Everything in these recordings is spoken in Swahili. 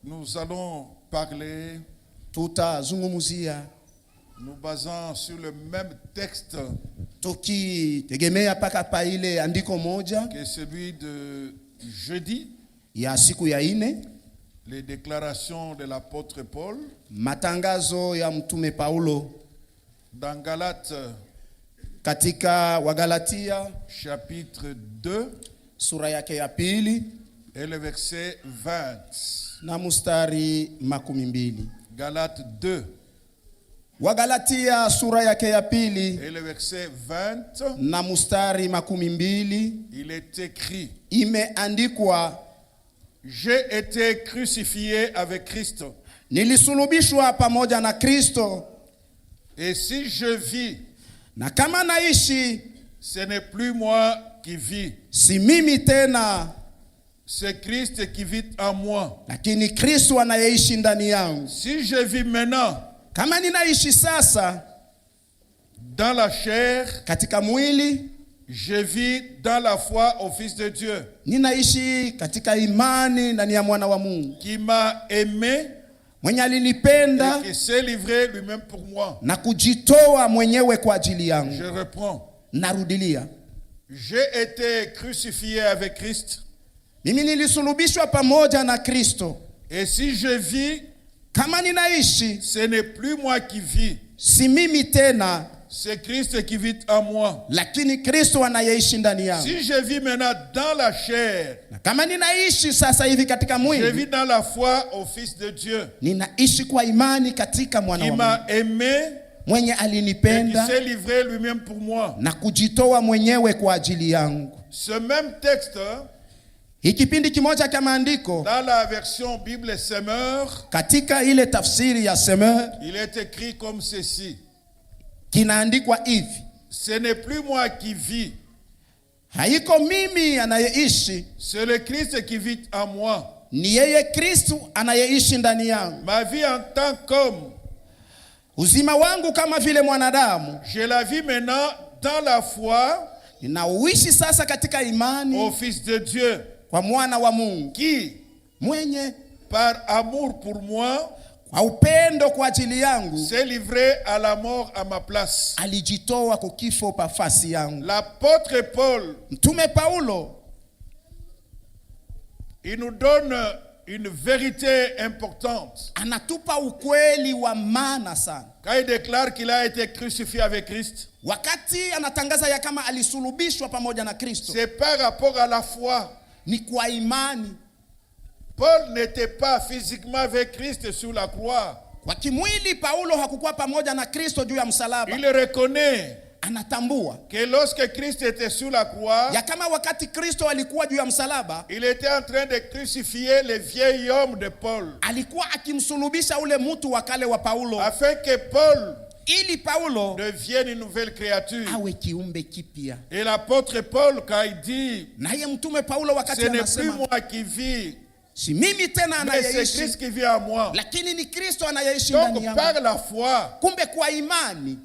Nous allons parler, tutazungumzia nous basant sur le même texte tukitegemea paka pa ile andiko moja que celui de jeudi, ya siku ya ine, les déclarations de l'apôtre Paul, matangazo ya mtume Paulo dans Galates katika Wagalatia chapitre 2 sura yake ya pili et le verset 20. na mustari 12. Galates 2 Wagalatia sura yake ya pili et le verset 20, na mustari 12, il est écrit: imeandikwa, j'ai été crucifié avec Christ. Nilisulubishwa pamoja na Kristo, Et si je vis, na kama naishi, ce n'est plus moi qui vis, si mimi tena, c'est Christ qui vit en moi. lakini Kristo anayeishi ndani yangu. Si je vis maintenant Kama ninaishi sasa dans la chair, katika mwili, je vis dans la foi au Fils de Dieu, ninaishi katika imani ndani ya mwana wa Mungu qui m'a aimé mwenye alinipenda et qui s'est livré lui-même pour moi. na kujitoa mwenyewe kwa ajili yangu. Je reprends. Narudilia, J'ai été crucifié avec Christ. mimi nilisulubishwa pamoja na Kristo. Et si je vis, Kama ninaishi, ce n'est plus moi qui vis, si mimi tena, c'est Christ qui vit en moi. lakini Kristo anayeishi ndani yangu. Si je vis maintenant dans la chair, Na kama ninaishi sasa hivi katika je mwili, vis dans la foi au Fils de Dieu, ninaishi kwa imani katika mwana qui wa m'a Mungu aimé mwenye et qui alinipenda s'est livré lui-même pour moi. na kujitoa mwenyewe kwa ajili yangu. Ce même texte, Kipindi kimoja cha maandiko dans la version Bible Semeur, katika ile tafsiri ya Semeur il est écrit comme ceci: kinaandikwa hivi: ce n'est plus moi qui vis, haiko mimi anayeishi, c'est le Christ qui vit en moi. ni yeye Kristo anayeishi ndani yangu. Ma vie en tant qu'homme, Uzima wangu kama vile mwanadamu je la vis maintenant dans la foi ninauishi sasa katika au imani Fils de Dieu, kwa mwana wa Mungu qui, mwenye par amour pour moi, kwa upendo kwa ajili yangu s'est livré à la mort à ma place. alijitoa kwa kifo pa fasi yangu. L'apôtre Paul, Mtume Paulo il nous donne une vérité importante anatupa ukweli wa maana sana quand il déclare qu'il a été crucifié avec Christ. wakati anatangaza ya kama alisulubishwa pamoja na Kristo. C'est par rapport à la foi. Ni kwa imani. Paul n'était pas physiquement avec Christ sur la croix. Kwa kimwili Paulo hakukuwa pamoja na Kristo juu ya msalaba. Il reconnaît Anatambua que lorsque Christ était sur la croix, ya kama wakati Kristo alikuwa juu ya msalaba, il était en train de crucifier le vieil homme de Paul, alikuwa akimsulubisha ule mtu wa kale wa Paulo, afin que Paul ili Paulo devienne une nouvelle créature. awe kiumbe kipya. Et l'apôtre Paul, quand il dit, Naye mtume Paulo wakati ce n'est plus anasema, moi qui vis, si mimi tena mais c'est Christ anayeishi, qui vit en moi. lakini ni Kristo anayeishi ndani Donc yangu. par la foi, Kumbe kwa imani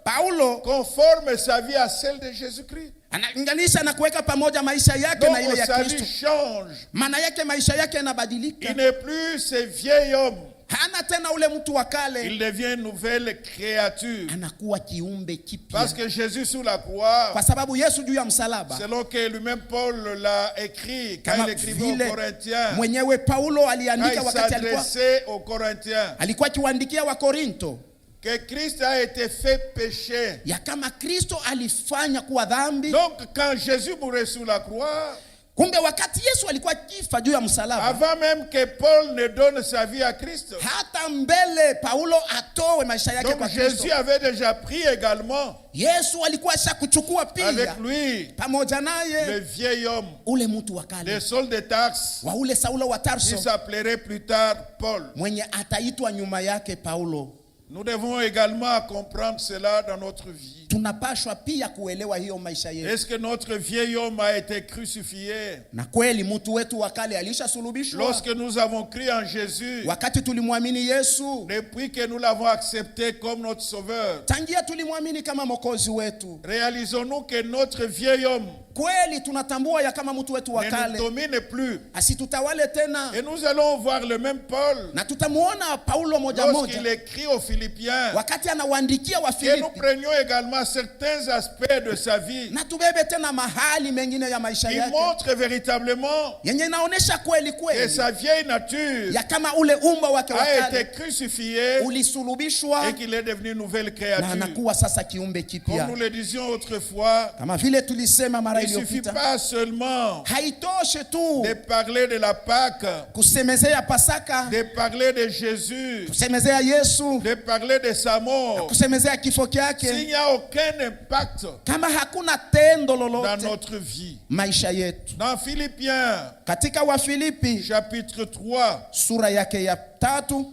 Paulo conforme sa vie à celle de Jésus-Christ. analinganisha na kuweka pamoja maisha yake Donc na ile ya sa vie Kristo. change. Maana yake maisha yake yanabadilika. Il n'est plus ce vieil homme. Hana tena ule mtu wa Il kale, devient une nouvelle créature. anakuwa kiumbe kipya. Parce que Jésus sur la croix, Kwa sababu Yesu juu ya msalaba, selon que lui-même Paul l'a écrit quand kama il écrivait aux vile Corinthiens, mwenyewe Paulo quand aliandika il wakati alikuwa s'adressait aux Corinthiens, akiwaandikia wa Korinto que Christ a été fait péché. ya kama Kristo alifanya kuwa dhambi. Donc quand Jésus mourait sur la croix, Kumbe wakati Yesu alikuwa kifa juu ya msalaba, avant même que Paul ne donne sa vie à Christ, hata mbele Paulo atowe maisha yake donc kwa Kristo, Jésus avait déjà pris également Yesu alikuwa ashakuchukua pia avec lui pamoja le naye vieil homme, ule mtu wa le kale Saul de Tarse, wa ule Saulo wa qui Tarso s'appellerait plus tard Paul. mwenye ataitwa nyuma yake Paulo. Nous devons également comprendre cela dans notre vie. tunapashwa pia kuelewa hiyo maisha yetu. Est-ce que notre vieil homme a été crucifié? Na kweli mtu wetu wa kale alishasulubishwa. Lorsque nous avons cru en Jésus, wakati tulimwamini Yesu, depuis que nous l'avons accepté comme notre sauveur, tangia tulimwamini kama mwokozi wetu, réalisons-nous que notre vieil homme kweli tunatambua ya kama mtu wetu wa ne kale nous domine plus. asitutawale tena. Et nous allons voir le même Paul Na tutamuona Paulo moja lorsqu'il moja écrit aux Philippiens, wakati anawaandikia wa que nous Filipi, prenions également certains aspects de sa vie na tubebe tena mahali mengine ya maisha qui yake montrent véritablement yenye inaonesha kweli que kweli sa vieille nature ya kama ule umba wake wa a été kale crucifié ulisulubishwa et qu'il est devenu une nouvelle na créature. anakuwa sasa kiumbe Comme kipya. nous le disions autrefois, Kama vile tulisema mara il ne suffit iliyopita, pas seulement haitoshe tu de parler de la Pâque, kusemezea Pasaka, de parler de Jésus, kusemezea Yesu, de parler de sa mort, kusemezea kifo s'il kyake, n'y a aucun impact kama hakuna tendo dans lolote notre vie. maisha yetu. Dans Philippiens, Katika Wafilipi chapitre 3, sura yake ya 3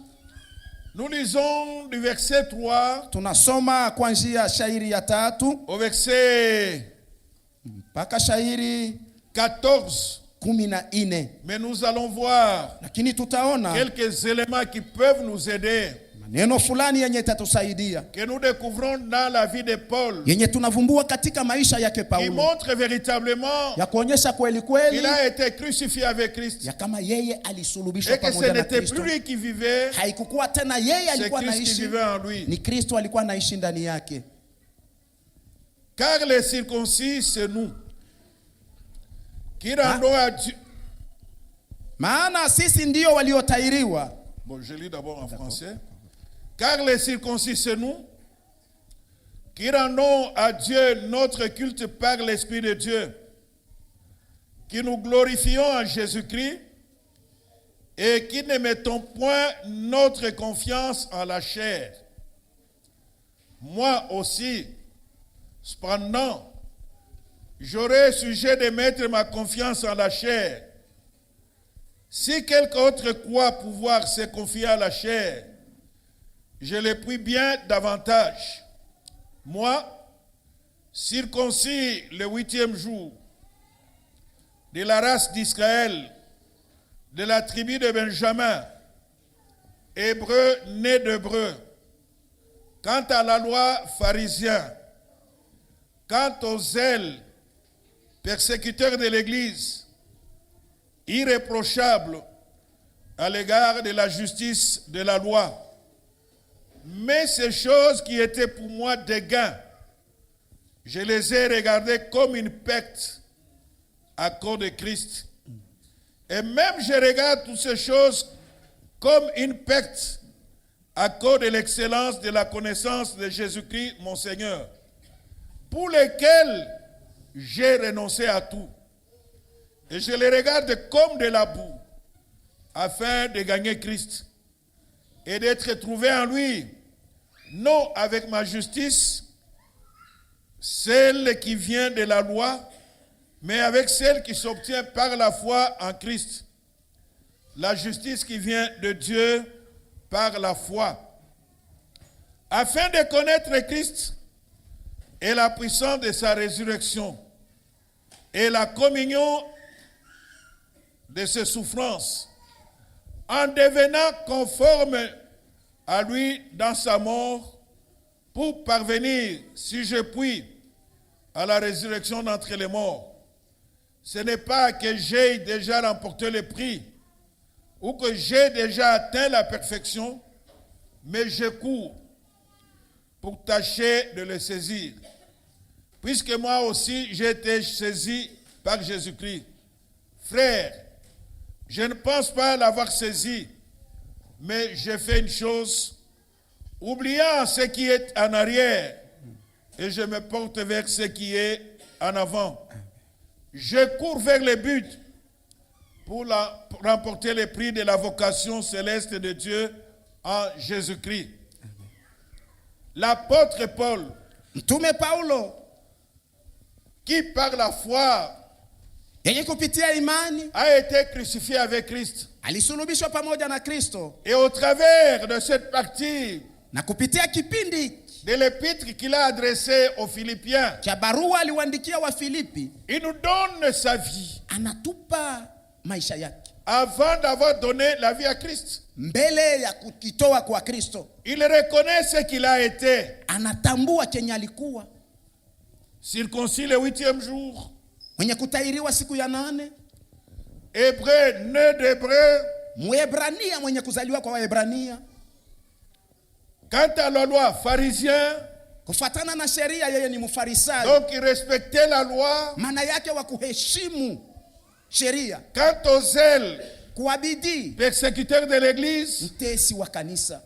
nous lisons du verset 3 tunasoma kuanzia shairi ya 3 au verset mpaka shairi 14. 14. Mais nous allons voir Lakini tutaona quelques éléments qui peuvent nous aider, maneno fulani yenye itatusaidia, que nous découvrons dans la vie de Paul, yenye tunavumbua katika maisha yake qui Paulo, montre véritablement ya kuonyesha kweli kweli qu'il a été crucifié avec Christ. ya kama yeye alisulubishwa Et que ce pamoja na n'était Kristo. plus lui qui vivait, Haikukuwa tena yeye c'est alikuwa Christ qui anaishi, vivait en lui. ni Kristo alikuwa anaishi ndani yake. Car les circoncis, c'est nous, qui rendons à Dieu. Maana sisi ndio waliotairiwa. Bon, je lis d'abord en français. Car les circoncis, c'est nous, qui rendons à Dieu notre culte par l'Esprit de Dieu, qui nous glorifions en Jésus-Christ et qui ne mettons point notre confiance en la chair. Moi aussi, cependant, j'aurais sujet de mettre ma confiance en la chair. Si quelque autre croit pouvoir se confier à la chair, je le prie bien davantage. Moi, circoncis le 8e jour, de la race d'Israël, de la tribu de Benjamin, hébreu né d'hébreu, quant à la loi pharisien, quant aux zèles, persécuteurs de l'Église, irréprochable à l'égard de la justice de la loi. Mais ces choses qui étaient pour moi des gains, je les ai regardées comme une perte à cause de Christ. Et même je regarde toutes ces choses comme une perte à cause de l'excellence de la connaissance de Jésus-Christ, mon Seigneur, pour lesquels j'ai renoncé à tout. Et je les regarde comme de la boue, afin de gagner Christ et d'être trouvé en lui, non avec ma justice, celle qui vient de la loi, mais avec celle qui s'obtient par la foi en Christ, la justice qui vient de Dieu par la foi, afin de connaître Christ et la puissance de sa résurrection et la communion de ses souffrances, en devenant conforme à lui dans sa mort, pour parvenir, si je puis, à la résurrection d'entre les morts. Ce n'est pas que j'ai déjà remporté le prix ou que j'ai déjà atteint la perfection, mais je cours pour tâcher de le saisir. Puisque moi aussi j'ai été saisi par Jésus-Christ. Frère, je ne pense pas l'avoir saisi, mais j'ai fait une chose, oubliant ce qui est en arrière, et je me porte vers ce qui est en avant. Je cours vers le but pour remporter le prix de la vocation céleste de Dieu en Jésus-Christ. L'apôtre Paul, Mtume Paulo, qui par la foi yenye kupitia imani a été crucifié avec Christ, alisulubishwa pamoja na Kristo, et au travers de cette partie, na kupitia kipindi de l'épître qu'il a adressée aux Philippiens, cha barua aliwaandikia wa Filipi, il nous donne sa vie anatupa maisha yake avant d'avoir donné la vie à Christ. mbele ya kukitoa kwa Kristo. Il reconnaît ce qu'il a été. Anatambua chenye alikuwa, Circoncis le 8e jour, mwenye kutahiriwa siku ya 8, Hébreu, né d'Hébreu. Mwebrania, mwenye kuzaliwa kwa Waebrania. Quant à la loi, pharisien, kufuatana na sheria yeye ni Mfarisayo. donc il respectait la loi. Maana yake wa kuheshimu sheria. Quant aux zèles, kwa bidii, persécuteur de l'église, mtesi wa kanisa,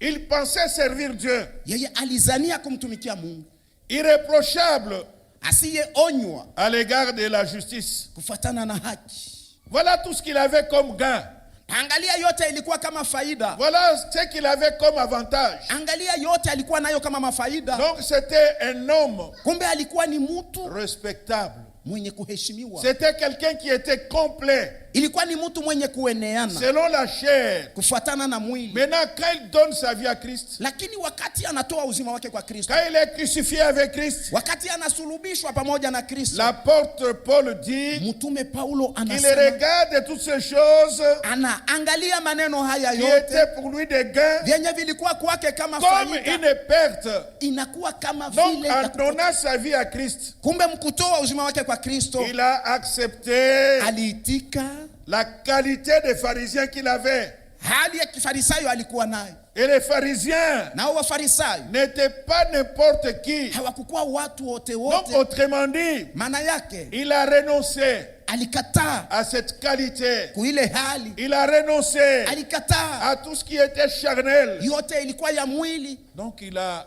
il pensait servir Dieu. yeye alizania kumtumikia Mungu. Irréprochable asiyeonywa à l'égard de la justice. kufuatana na haki. Voilà tout ce qu'il avait comme gain. Angalia yote ilikuwa kama faida. Voilà ce qu'il avait comme avantage. Angalia yote alikuwa nayo kama mafaida. Donc c'était un homme kumbe alikuwa ni mtu respectable. mwenye kuheshimiwa. C'était quelqu'un qui était complet. Ilikuwa ni mtu mwenye kueneana selon la chair. kufuatana na mwili. Maintenant quand il donne sa vie à Christ, lakini wakati anatoa uzima wake kwa Kristo, quand il est crucifié avec Christ, wakati anasulubishwa pamoja na Kristo, l'apôtre Paul dit mtume Paulo qu'il anasema, regarde toutes ces choses anaangalia maneno haya qui yote étaient pour lui des gains vyenye vilikuwa kwake kama comme faida, une perte. inakuwa kama Donc vile en donnant sa vie à Christ, kumbe mkutoa uzima wake kwa Kristo, il a accepté aliitika la qualité des pharisiens qu'il avait. hali ya kifarisayo alikuwa nayo. Et les pharisiens Nao wafarisayo n'étaient pas n'importe qui. hawakukuwa watu wote Donc wote. autrement dit, Maana yake il a renoncé alikataa à cette qualité. kuile hali, Il a renoncé alikataa à tout ce qui était charnel. yote ilikuwa ya mwili. Donc il a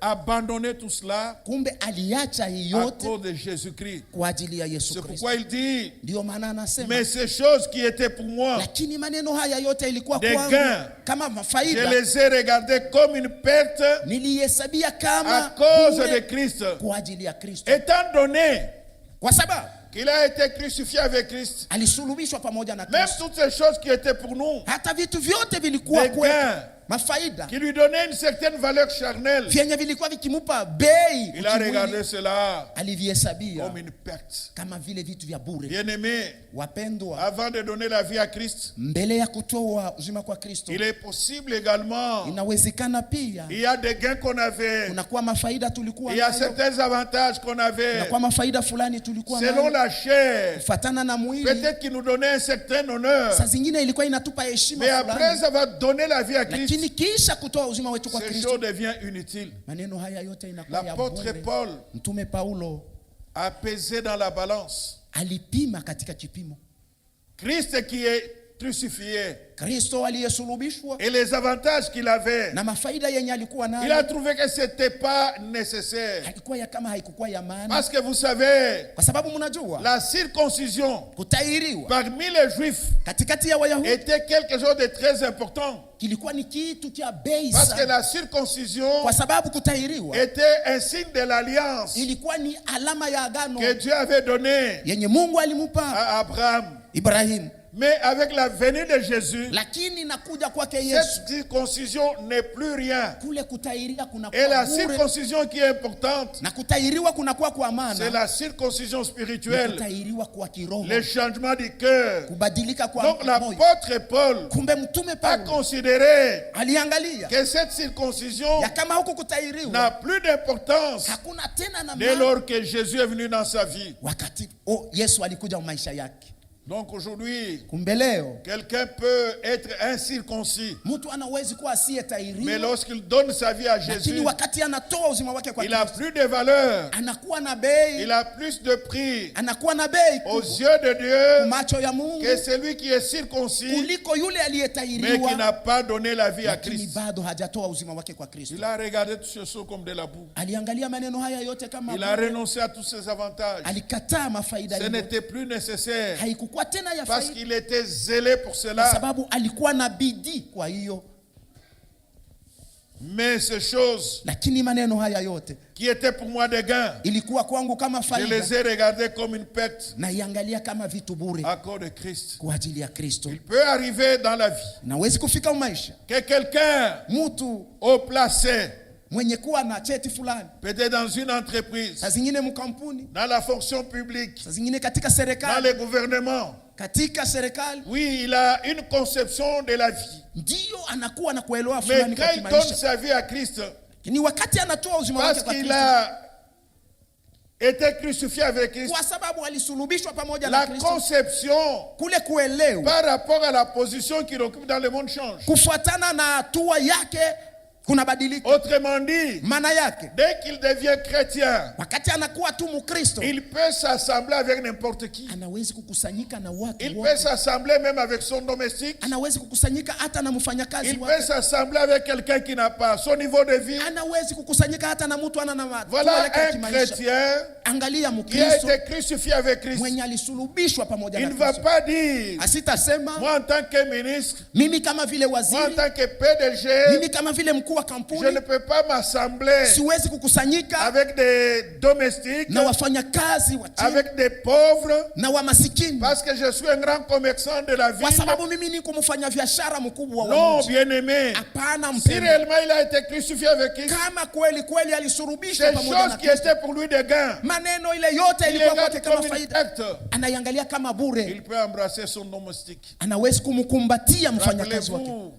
abandonné tout cela Kumbe aliacha hii à yote cause de Jésus-Christ. kwa ajili ya Yesu C'est Kristo. pourquoi il dit, Ndio maana anasema, mais ces choses qui étaient pour moi, lakini maneno haya yote ilikuwa des kwangu gains, kama je mafaida, les ai regardées comme une perte nilihesabia à kama cause bure de Christ. kwa ajili ya Kristo, Étant donné kwa sababu qu'il a été crucifié avec Christ, alisulubishwa pamoja na même Kristo. toutes ces choses qui étaient pour nous, Hata vitu vyote vilikuwa des kwetu gains mafaida qui lui donnaient une certaine valeur charnelle, vyenye vilikuwa vikimupa bei, il a regardé ukimwili, cela alivihesabia comme une perte. kama vile vitu vya bure. Bien-aimé, Wapendwa, avant de donner la vie à Christ, mbele ya kutoa uzima kwa Kristo, il est possible également, inawezekana pia il y a des gains qu'on avait, kunakuwa mafaida tulikuwa il y a nayo, certains avantages qu'on avait, kunakuwa mafaida fulani tulikuwa selon nayo la chair. kufatana na mwili. Peut-être qu'il nous donnait un certain honneur, Saa zingine ilikuwa inatupa heshima mais après fulani, avoir donné la vie à Christ, lakini kisha kutoa uzima wetu kwa ces Kristo, choses deviennent inutiles. maneno haya yote inakuwa ya L'apôtre bure. Paul Mtume Paulo a pesé dans la balance alipima katika kipimo Christ qui est crucifié Kristo aliyesulubishwa et les avantages qu'il avait. na mafaida yenye alikuwa Il a nayo, trouvé que ce n'était pas nécessaire. haikuwa ya kama haikukuwa ya maana, Parce que vous savez, kwa sababu mnajua la circoncision kutahiriwa parmi les Juifs katikati ya Wayahudi était quelque chose de très important. kilikuwa ni kitu cha bei Parce que sana, la circoncision kwa sababu kutahiriwa était un signe de l'alliance ilikuwa ni alama ya agano que Dieu avait donnée yenye Mungu alimupa à Abraham. Ibrahimu. Mais avec la venue de Jésus, Lakini nakuja kwake Yesu, cette circoncision n'est plus rien. kule kutahiria Et kunakuwa la bure, circoncision qui est importante, na kutahiriwa kunakuwa kwa c'est maana, la circoncision na spirituelle, kutahiriwa kwa kiroho, le changement du cœur. kubadilika kwa Donc moyo. l'apôtre Paul Kumbe mtume a Paulo considéré aliangalia que cette circoncision ya kama huku n'a kutahiriwa plus d'importance hakuna tena na dès maana lors que Jésus est venu dans sa vie. wakati Yesu alikuja maisha yake. Donc aujourd'hui, Kumbe leo quelqu'un peut être incirconcis, mtu anawezi kuwa mais asiyetahiriwa, lorsqu'il donne sa vie à lakini Jésus, wakati anatoa uzima wake kwa il a Kristo plus de valeur, anakuwa na bei, il a plus de prix anakuwa na bei aux kubwa yeux de Dieu macho ya Mungu que celui qui est circoncis, kuliko yule mais qui aliyetahiriwa n'a pas donné la vie à lakini Christ. bado hajatoa uzima wake kwa Kristo. Il a regardé toutes ces choses comme de la boue. Aliangalia maneno haya yote kama Il a bure. renoncé à tous ses avantages. Alikataa mafaida Ce yote, n'était plus nécessaire haikukuwa tena ya parce faida, qu'il était zélé pour kwa cela. sababu alikuwa na bidii. Kwa hiyo, Mais ces choses lakini maneno haya yote qui étaient pour moi des gains, ilikuwa kwangu kama je les faida, ai regardés comme une perte na iangalia kama vitu bure à cause de Christ. kwa ajili ya Kristo. Il peut arriver dans la vie Nawezi kufika maisha que quelqu'un mtu haut placé mwenye kuwa na cheti fulani, peut-être dans une entreprise, saa zingine mkampuni, dans la fonction publique, saa zingine katika dans serikali, le gouvernement. katika serikali. Oui, il a une conception de la vie. Ndio anakuwa na kuelewa Mais fulani quand kwa il donne kimaisha, sa vie à Christ, ni wakati anatoa uzima parce wake kwa qu'il Kristo, a été crucifié avec Christ, kwa sababu alisulubishwa pamoja na la Kristo, conception kule kuelewa par rapport à la position qu'il occupe dans le monde change. kufuatana na hatua yake kuna badilika. Autrement dit, Maana yake dès qu'il devient chrétien, wakati anakuwa tu Mkristo, il peut s'assembler avec n'importe qui. anawezi kukusanyika na watu Il peut wote, s'assembler même avec son domestique. anawezi kukusanyika hata na mfanyakazi Il peut wake, s'assembler avec quelqu'un qui n'a pas son niveau de vie. anawezi kukusanyika hata na mtu ana na watu Voilà wale kwa un kimaisha. chrétien Angalia qui a Mkristo été crucifié avec Christ. mwenye alisulubishwa pamoja Il na ne va Kristo, pas dire, asitasema moi en tant que ministre, mimi kama vile moi en waziri, tant que PDG, mimi kama vile mkuu wa je kampuni ne peux pas m'assembler siwezi kukusanyika avec des domestiques, na wafanyakazi wa chini avec des pauvres, na wa masikini, parce que je suis un grand commerçant de la kwa ville. sababu mimi niko mfanya biashara mkubwa wa Non, mji. bien-aimé. Hapana Si mpendwa, réellement il a été crucifié avec Christ, kama kweli kweli alisurubishwa ces pamoja na choses qui Kristo, étaient pour lui des gains, maneno ile yote il ilikuwa les kwake regarde kama comme une faida, acte. anaiangalia kama bure, Il peut embrasser son domestique. anawezi kumkumbatia mfanyakazi wake. Rappelez-vous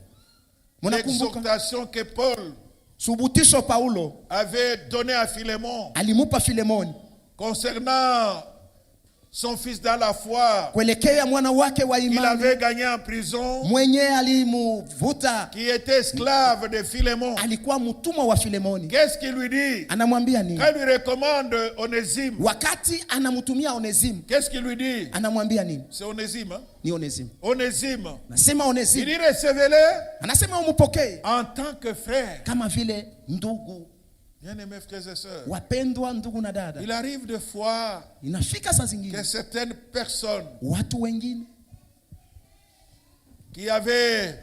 Mnakumbuka l'exhortation que Paul subutisho Paulo avait donné à Philémon alimupa Filemoni concernant son fils dans la foi kuelekea mwana wake wa qu'il imani avait gagné en prison, mwenye alimuvuta, qui était esclave de Philémon. alikuwa mtumwa wa Filemoni. Qu'est-ce qu'il lui dit? Anamwambia nini Quand il lui recommande Onésime, wakati anamtumia Onesimo? qu'est-ce qu'il lui dit? Anamwambia nini? C'est Onésime. Hein? Ni Onesimo, Onésime. nasema Il Onesimo, dit recevez-le anasema umupokee en tant que frère. kama vile ndugu. Bien-aimés frères et sœurs, Wapendwa ndugu na dada, il arrive des fois inafika saa que zingine certaines personnes watu wengine qui avaient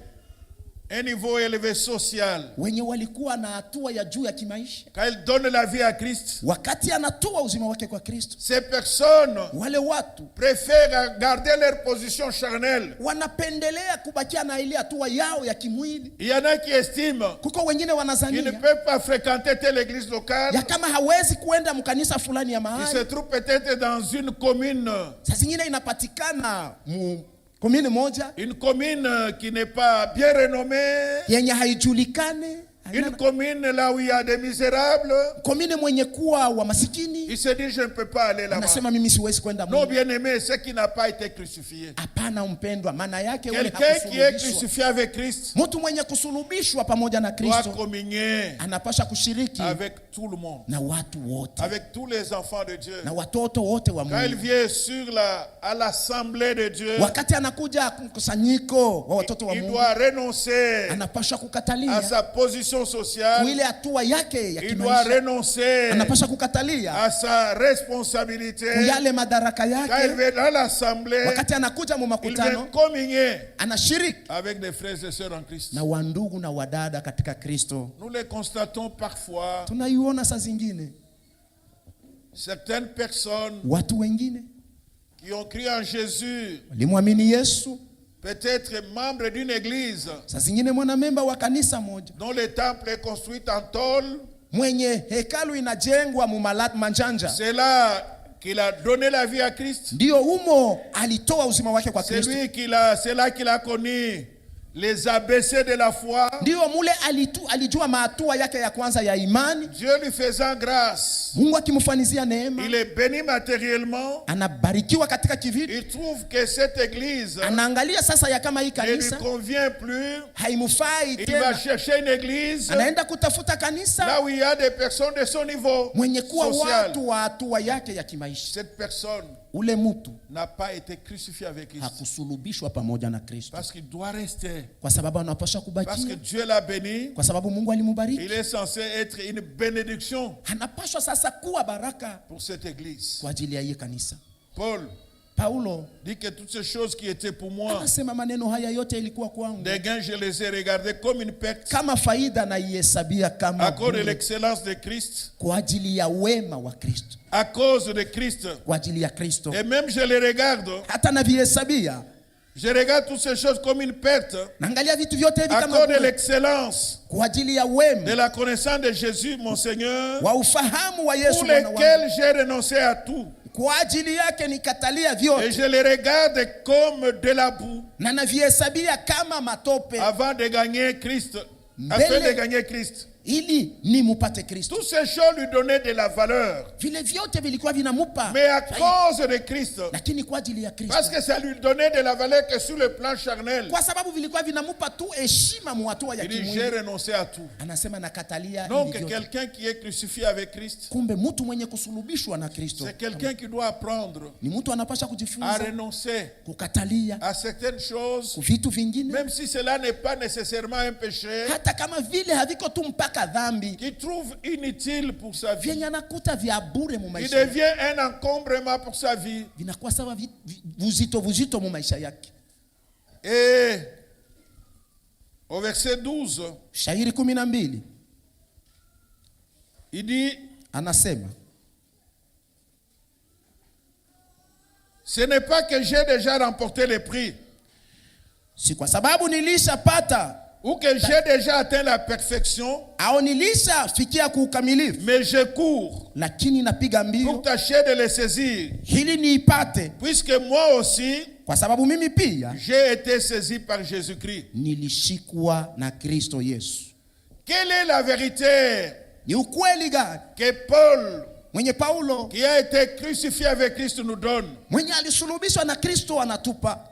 un niveau élevé social, wenye walikuwa na hatua ya juu ya kimaisha, quand ils donnent la vie à Christ, wakati anatoa uzima wake kwa Kristo, ces personnes wale watu préfèrent garder leur position charnelle. wanapendelea kubakia na ile hatua yao ya kimwili. Il y en a qui estiment Kuko wengine qu'ils ne wanazania peuvent pas fréquenter telle église locale, ya kama hawezi kuenda mkanisa fulani ya qui se mahali, trouve peut-être dans une commune, saa zingine inapatikana mu komini moja une commune qui n'est pas bien renommée, yenye haijulikane, une commune là où il y a des misérables. komini mwenye kuwa wa masikini, Il se dit, je ne peux pas aller là-bas. anasema mimi siwezi kwenda Non, Mungu. bien-aimé, c'est qui n'a pas été crucifié. Hapana mpendwa, maana yake ule Quelqu'un qui est hakusulubishwa. crucifié avec Christ Mtu mwenye kusulubishwa pamoja na doit Kristo communier anapasha kushiriki avec tout le monde, na watu wote avec tous les enfants de Dieu. na watoto wote wa Quand il Mungu. vient à l'assemblée de Dieu, Wakati anakuja mkusanyiko wa watoto wa il Mungu, doit renoncer anapasha à kukatalia sa position sociale, ile hatua yake ya il doit kimaisha, renoncer anapasha kukatalia à sa responsabilité. yale madaraka Quand il yake. vient dans l'assemblée, Wakati anakuja mu il vient makutano, communier anashiriki avec des frères et sœurs en Christ. na wandugu na wadada katika Kristo. Nous les constatons parfois, Tunaiona saa zingine certaines personnes watu wengine qui ont cru en Jésus, walimwamini Yesu, peut-être membres d'une église saa zingine mwanamemba wa kanisa moja dont le temple est construit en tôle. mwenye hekalu inajengwa mu manjanja, C'est là qu'il a donné la vie à Christ. ndio humo alitoa uzima wake kwa Kristo. C'est là qu'il a connu les ABC de la foi. Ndio mule alijua mahatua yake ya kwanza ya imani, Dieu lui faisant grâce, Mungu akimfanizia neema, il est béni matériellement. anabarikiwa katika kivitu. Il trouve que cette église Anaangalia sasa ya kama hii ne lui kanisa convient plus. haimufai Il va tena, chercher une église anaenda kutafuta là kanisa où il y a des personnes de son niveau mwenye kuwa social. watu wa hatua yake ya kimaisha. Cette personne Ule mtu n'a pas été crucifié avec Christ hakusulubishwa pamoja na Kristo, parce qu'il doit rester, kwa sababu anapaswa parce que kubakia, Dieu l'a béni. kwa sababu Mungu alimubariki. Il est censé être une bénédiction Anapaswa sasa kuwa baraka pour cette église. kwa ajili ya hii kanisa. Paul Paulo dit que toutes ces choses qui étaient pour moi anasema maneno haya yote ilikuwa kwangu des gains, je les ai regardés comme une perte kama faida, na ihesabia kama à cause de bure l'excellence de Christ, kwa ajili ya wema wa Kristo, à cause de Christ. kwa ajili ya Kristo. Et même je les regarde, Hata navihesabia Je regarde toutes ces choses comme une perte naangalia vitu vyote hivi à kama cause de bure l'excellence kwa ajili ya de wema la connaissance de Jésus, mon Seigneur, wa ufahamu wa Yesu pour Bwana wangu. lesquels j'ai renoncé à tout. Kwa ajili yake nikatalia Et vyote je les regarde comme de la boue na navihesabia kama matope avant de gagner Christ, afin de gagner Christ. ili nimupate Kristo. Toutes ces choses lui donnaient de la valeur. Vile vyote vilikuwa vinamupa, Mais à cause de Christ, lakini kwa ajili ya Kristo, parce que ça lui donnait de la valeur que sur le plan charnel, kwa sababu vilikuwa vinamupa tu heshima mu hatua ya il dit j'ai kimwili, renoncé à tout. anasema nakatalia Donc hivi vyote. quelqu'un qui est crucifié avec Christ, Kumbe mtu mwenye kusulubishwa na Kristo c'est quelqu'un qui doit apprendre ni mtu anapasha à kujifunza renoncer kukatalia à certaines choses, vitu vingine, même si cela n'est pas nécessairement un péché, hata kama vile haviko tu mpaka dhambi, qu'il trouve inutile pour sa vie. vyenye anakuta vya bure mu Il maisha yake, devient un encombrement pour sa vie. vinakuwa sawa vuzito mu maisha yake. Et au verset 12, Shairi 12 il dit, anasema, ce n'est pas que j'ai déjà remporté le prix si kwa sababu nilishapata ou que j'ai déjà atteint la perfection, au nilishafikia kuukamilifu, mais je cours lakini napiga pour mbio tâcher de le saisir, ili niipate, puisque moi aussi, kwa sababu mimi pia j'ai été saisi par Jésus-Christ. nilishikwa na Kristo Yesu. Quelle est la vérité Ni ukweli gani que Paul, mwenye Paulo qui a été crucifié avec Christ, nous donne? mwenye alisulubishwa na Kristo anatupa?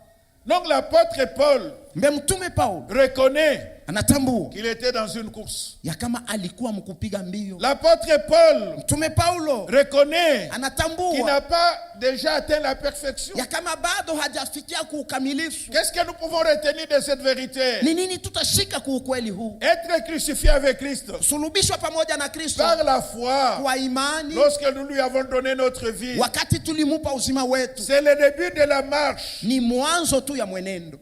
Donc l'apôtre Paul Mbe mtume Paulo reconnaît anatambua qu'il était dans une course. ya kama alikuwa mkupiga mbio. L'apôtre Paul Mtume Paulo reconnaît qu'il anatambua n'a pas déjà atteint la perfection. ya kama bado hajafikia kuukamilifu. Qu'est-ce que nous pouvons retenir de cette vérité? Ni nini tutashika kuukweli huu? Être crucifié avec Christ Sulubishwa pamoja na Kristo par la foi, kwa imani, lorsque nous lui avons donné notre vie, wakati tulimupa uzima wetu, c'est le début de la marche. ni mwanzo tu ya mwenendo,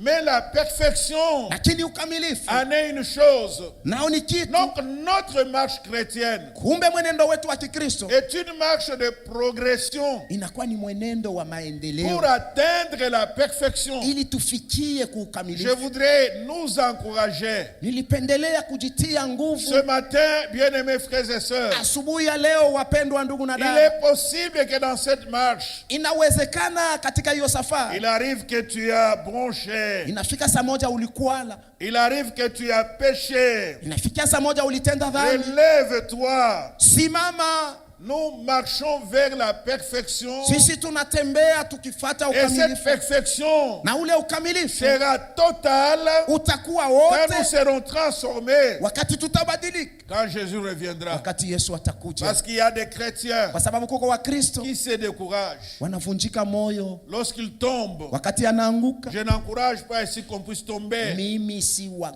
Mais la perfection lakini ukamilifu en est une chose. nao ni kitu. Donc notre marche chrétienne Kumbe mwenendo wetu wa Kikristo est une marche de progression inakuwa ni mwenendo wa maendeleo pour atteindre la perfection. ili tufikie Je kuukamilifu. voudrais nous encourager Nilipendelea kujitia ce nguvu matin, bien-aimés frères et sœurs. asubuhi ya leo, wapendwa ndugu na Il dada, est possible que dans cette marche, inawezekana katika hiyo safari il arrive que tu as bronché, inafika saa moja ulikwala, il arrive que tu as péché. inafika saa moja ulitenda dhambi. Relève-toi. Simama, Nous marchons vers la perfection. sisi tunatembea tukifata Et cette ukamilifu, perfection na ule ukamilifu sera totale utakuwa quand nous wote serons transformés wakati tutabadilika, quand Jésus reviendra. wakati Yesu atakuja. Parce qu'il y a des chrétiens Kwa sababu kuko Wakristo qui se découragent wanavunjika moyo lorsqu'ils tombent. wakati anaanguka. Je n'encourage pas ici qu'on puisse tomber. Mimi si wa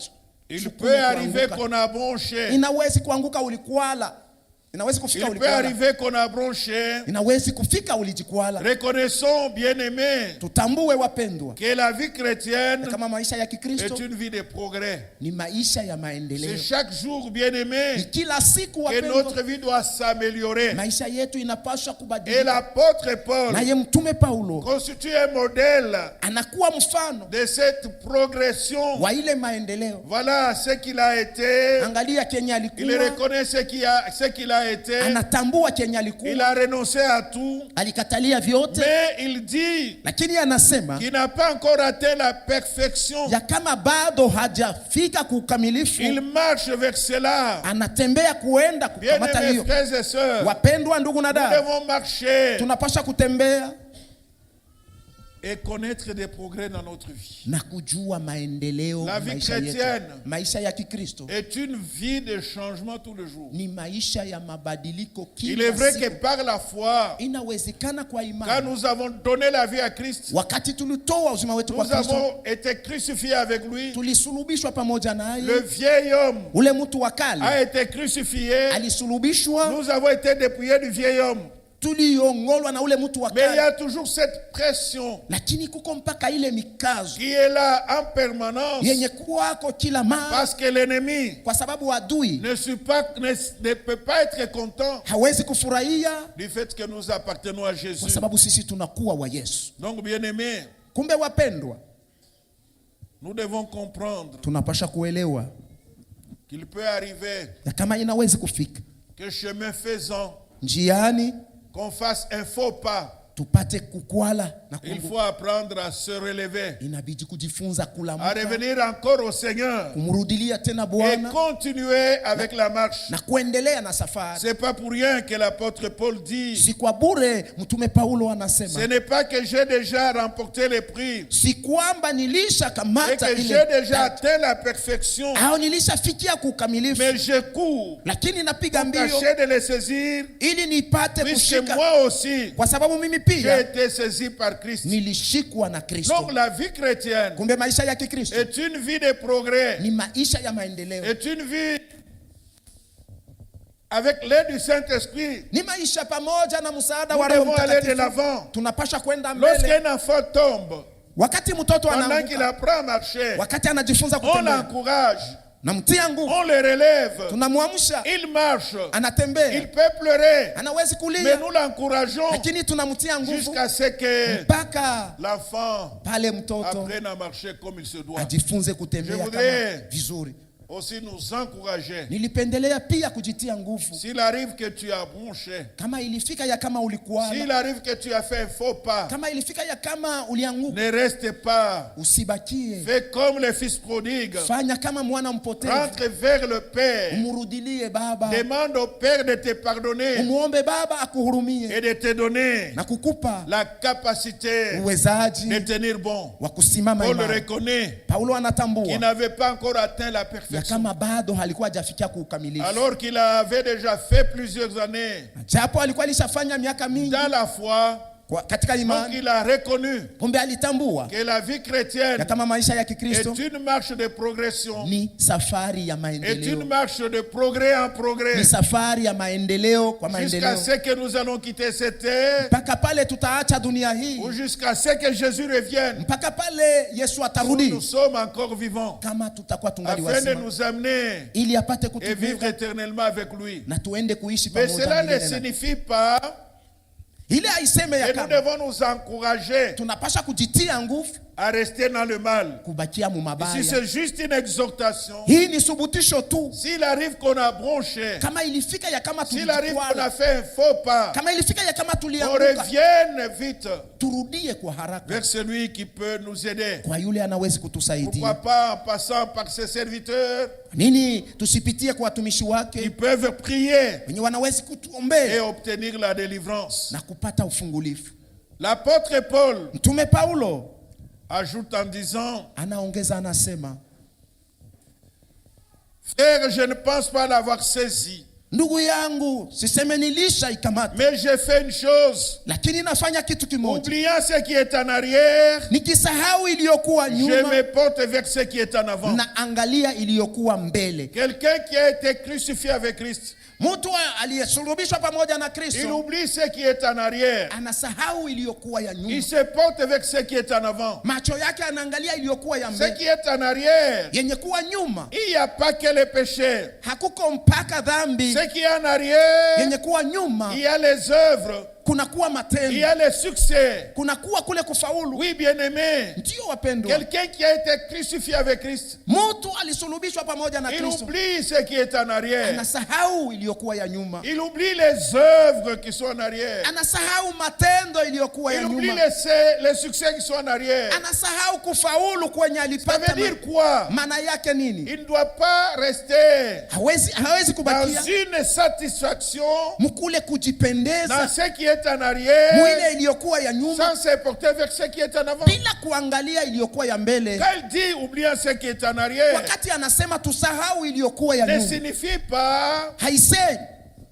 Il shukumu peut arriver kuanguka. qu'on a bronché. Inawezi kuanguka ulikwala, inawezi kufika Il peut ulikwala, arriver qu'on a bronché. inawezi kufika ulijikwala. Reconnaissons, bien-aimés, Tutambue wapendwa, que la vie chrétienne kama maisha ya est Kikristo une vie de progrès. ni maisha ya C'est maendeleo. chaque jour, Ni bien-aimés, kila siku que wapendwa, notre vie doit s'améliorer. maisha yetu inapaswa Et kubadilika. l'apôtre Paul Naye mtume Paulo constitue un modèle anakuwa mfano de cette progression. wa ile maendeleo. Voilà ce qu'il a été. Angalia kenye Il alikuwa, reconnaît ce qu'il a été. anatambua kenye Il alikuwa, a renoncé à tout. alikatalia vyote, Mais il dit lakini anasema qu'il n'a pas encore atteint la perfection. ya kama bado hajafika kuukamilifu, Il marche vers cela. anatembea kuenda kukamata Bien-aimés hiyo. frères et sœurs, Wapendwa ndugu na nous dada, devons marcher tunapaswa kutembea et connaître des progrès dans notre vie. na kujua maendeleo. La vie Maisha yetu, chrétienne maisha ya Kikristo est une vie de changement tous les jours. ni maisha ya mabadiliko Il kila est vrai que siku. par la foi, Inawezekana kwa quand imani, nous avons donné la vie à Christ, wakati tulitoa uzima wetu kwa nous Kristo, avons été crucifiés avec lui. tulisulubishwa pamoja naye. Le vieil homme Ule mtu wa kale a été crucifié. alisulubishwa, Nous avons été dépouillés du vieil homme. tuliongolwa na ule mtu wa Mais il y kale, a toujours cette pression lakini kuko mpaka ile mikazo qui est là en permanence yenye kuwako kila mara, parce que l'ennemi kwa sababu adui ne peut pas être content hawezi kufurahia du fait que nous appartenons à kwa Jésus. sababu sisi tunakuwa wa Yesu. Donc, bien-aimés, Kumbe wapendwa, nous devons comprendre tunapasha kuelewa qu'il peut arriver ya kama inawezi kufika que chemin faisant, njiani qu'on fasse un faux pas. tupate kukwala na Il faut apprendre à se relever, inabidi kujifunza à kulamuka, revenir encore au Seigneur kumrudilia tena et Bwana continuer avec la marche. na kuendelea na safari. C'est pas pour rien que l'apôtre Paul dit, Si kwa bure mtume Paulo ce anasema, n'est pas que j'ai déjà remporté les prix si kwamba nilisha et kamata que j'ai ile déjà atteint la perfection, au nilishafikia kukamilifu, mais je cours lakini napiga pour mbio tâcher de les saisir, ili nipate puisque kushika, moi aussi, kwa sababu mimi j'ai pia été saisi par Christ. nilishikwa na Kristo. Donc la vie chrétienne Kumbe maisha ya Kikristo est une vie de progrès, ni maisha ya maendeleo, est une vie avec l'aide du Saint-Esprit. ni maisha pamoja na msaada Nous wa Roho devons aller de Mtakatifu. l'avant. Tunapasha kwenda mbele. Lorsqu'un enfant tombe, Wakati mtoto pendant qu'il anaanguka, apprend à marcher, wakati anajifunza on kutembea, l'encourage, namtia nguvu, on le relève, tunamwamsha, il marche, il anatembea, peut pleurer, anawezi mais kulia, nous l'encourageons lakini tunamtia nguvu jusqu'à ce que mpaka l'enfant pale mtoto apprenne à marcher comme il se doit. ajifunze kutembea Je kama voudrais vizuri. Aussi nous encourager. Nilipendelea pia kujitia nguvu. S'il arrive que tu as bronché, Kama ilifika ya kama ulikuwa, s'il arrive que tu as fait un faux pas, kama ilifika ya kama ulianguka, ne reste pas. usibakie. Fais comme le fils prodigue. Fanya kama mwana mpotevu, Rentre vers le Père. umurudilie baba, Demande au Père de te pardonner umuombe baba akuhurumie et de te donner na kukupa la capacité uwezaji de tenir bon. wa kusimama Paul imara. reconnaît Paulo qu'il anatambua n'avait pas encore atteint la ya perfection. kama bado halikuwa hajafikia kuukamilifu, Alors qu'il avait déjà fait plusieurs années japo alikuwa alishafanya miaka mingi dans la foi. katika Donc imani. il a reconnu Kumbe alitambua que la vie chrétienne ya kama maisha ya est Kikristo une marche de progression, ni safari ya est maendeleo, une marche de progrès en ni progrès, safari ya maendeleo kwa jusqu'à maendeleo, ce que nous allons quitter cette terre, mpaka pale tutaacha dunia hii, ou jusqu'à ce que Jésus revienne. mpaka pale Yesu Nous atarudi, sommes encore vivants, kama tutakuwa tungali afin de wazima, nous amener ili apate et vivre kutuvuta éternellement avec lui. na tuende kuishi Mais pamoja cela ne milele na signifie pas ile aiseme ya que nous kama devons nous encourager tunapasha kujitia nguvu à rester dans le mal. kubakia mu Ici, mabaya. c'est juste une exhortation. Hii ni subutisho tu. S'il arrive qu'on a bronché, Kama ilifika ya kama s'il arrive qu'on a tulikwala, fait un faux pas, kama ilifika ya kama on tulianguka, revienne vite turudie kwa haraka vers celui qui peut nous aider. kwa yule anawezi Pourquoi kutusaidia. pas en passant par ses serviteurs Nini tusipitie kwa watumishi qui wake peuvent prier wenye wanawezi et kutuombea obtenir la délivrance. na kupata ufungulifu. L'apôtre Paul Mtume Paulo ajoute en disant, anaongeza, anasema, frère, je ne pense pas l'avoir saisi, ndugu yangu, siseme nilisha ikamata, mais j'ai fait une chose, lakini nafanya kitu kimoja, oubliant ce qui est en arrière, nikisahau iliyokuwa je nyuma me porte vers ce qui est en avant. na angalia iliyokuwa mbele. Quelqu'un qui a été crucifié avec Christ, Mtu aliyesulubishwa pamoja na il Kristo oublie ce qui est en arrière, anasahau iliyokuwa ya il nyuma, se porte vers ce qui est en avant. macho yake anaangalia iliyokuwa ya Ce mbele. qui est en arrière, Yenye kuwa nyuma il n'y a pas que le péché. hakuko mpaka dhambi, Ce qui est en arrière, yenye kuwa nyuma il y a les œuvres, kunakuwa il y matendo, a les succès. kunakuwa kule kufaulu. Oui, bien-aimé, Ndio wapendwa, quelqu'un qui a été crucifié avec Christ, mtu alisulubishwa pamoja na il Kristo oublie ce qui est en arrière. anasahau iliyokuwa ya nyuma, Il oublie les œuvres qui sont en arrière. anasahau matendo iliyokuwa ya Il oublie nyuma, les succès qui sont en arrière. anasahau kufaulu kwenye Ça alipata. veut dire quoi? Maana yake nini? Il ne doit pas rester Hawezi dans kubakia une satisfaction mkule dans kujipendeza ce qui est en arrière, mwile iliyokuwa ya nyuma sans se porter vers ce qui est en avant. bila kuangalia iliyokuwa ya mbele. Quand il dit oubliant ce qui est en arrière, Wakati anasema tusahau iliyokuwa ya ne nyuma, signifie pas haisemi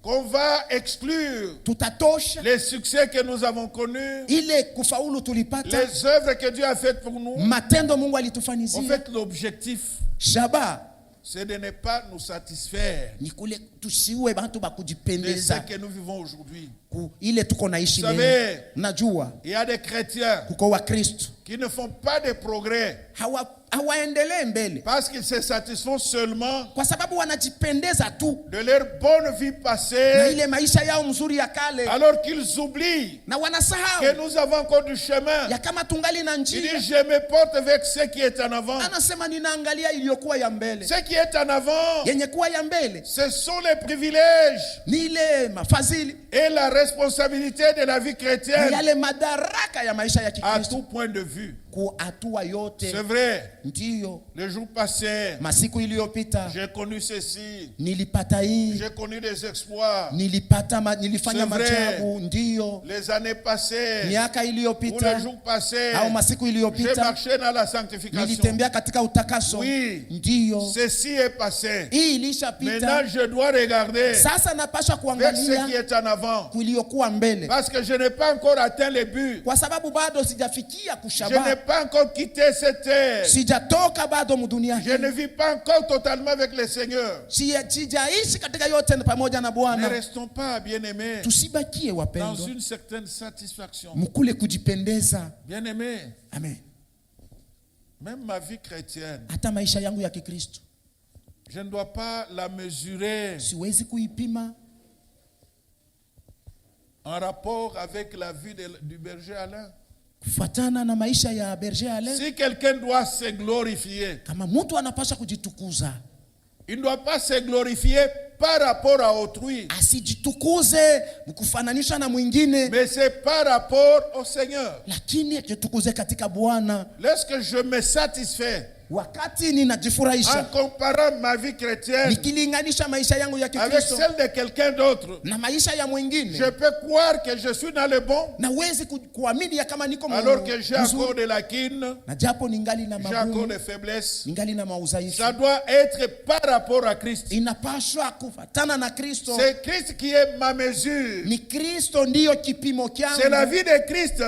qu'on va exclure tutatosha les succès que nous avons connus, ile kufaulu tulipata, les œuvres que Dieu a faites pour nous. matendo Mungu En alitufanyizia. fait, l'objectif, Shaba c'est de ne pas nous satisfaire ni kule tusiwe bantu ba de ce kujipendeza que nous vivons aujourd'hui. ile tuko naishi Vous leo. savez, Najua il y a des chrétiens kuko Wakristo qui ne font pas de progrès hawaendelee mbele parce qu'ils se satisfont seulement kwa sababu wanajipendeza tu de leur bonne vie na passée, ile maisha yao mzuri ya kale, alors qu'ils oublient na que wanasahau nous avons encore du chemin. ya kama tungali na Il njia. dit, je me porte avec ce qui est en avant. Anasema ninaangalia iliyokuwa ya mbele. Ce qui est en avant, Yenye kuwa ya mbele ce sont les privilèges ni ile mafadhili et la responsabilité de la vie na chrétienne yale madaraka ya maisha ya à Kikristo tout point de vue. kwa hatua yote. C'est vrai, Ndiyo, le jour passé, masiku iliyopita j'ai connu ceci, nilipata hii, j'ai connu des exploits. nilifanya C'est vrai. maajabu. Ndiyo, Les années passées, miaka ou iliyopita les jours passés, au masiku j'ai iliyopita marché dans la sanctification. nilitembea katika utakaso. Oui, Ndiyo, ceci est passé. hii ilishapita. Maintenant, je dois regarder Sasa napasha vers ce qui kuangalia est en avant. kuliyokuwa mbele, Parce que je n'ai pas encore atteint le but. kwa sababu bado sijafikia Je n'ai kushaba, pas encore quitté cette terre. sijatoka bado mudunia Je ne hii, vis pas encore totalement avec le Seigneur. sijaishi katika yote pamoja na Ne Bwana. restons pas, bien-aimés, Tusibakie dans wapendwa une certaine satisfaction. mkule kujipendeza. Bien-aimés, Amen. même ma vie chrétienne, Hata maisha yangu ya Kikristo je ne dois pas la mesurer siwezi kuipima en rapport avec la vie du berger Alain. kufuatana na maisha ya Berger Alain. Si quelqu'un doit se glorifier, Kama mtu anapasha kujitukuza, il ne doit pas se glorifier par rapport à autrui, asijitukuze mkufananisha na mwingine, mais c'est par rapport au Seigneur. lakini ajitukuze katika Bwana. Lorsque je me satisfais Wakati en ninajifurahisha comparant ma vie chrétienne nikilinganisha maisha yangu ya avec Kikristo celle de quelqu'un d'autre, na maisha ya mwingine, je peux croire que je suis dans le bon, nawezi kuamini ya kama niko alors que j'ai mzuri. encore de la quine, Na japo ningali na j'ai encore magumu, des faiblesses. ningali na maudhaifu, Ça doit être par rapport à Christ. inapaswa kufatana na Kristo. C'est Christ qui est ma mesure. Ni Kristo ndiyo kipimo C'est la kyangu, vie de Christ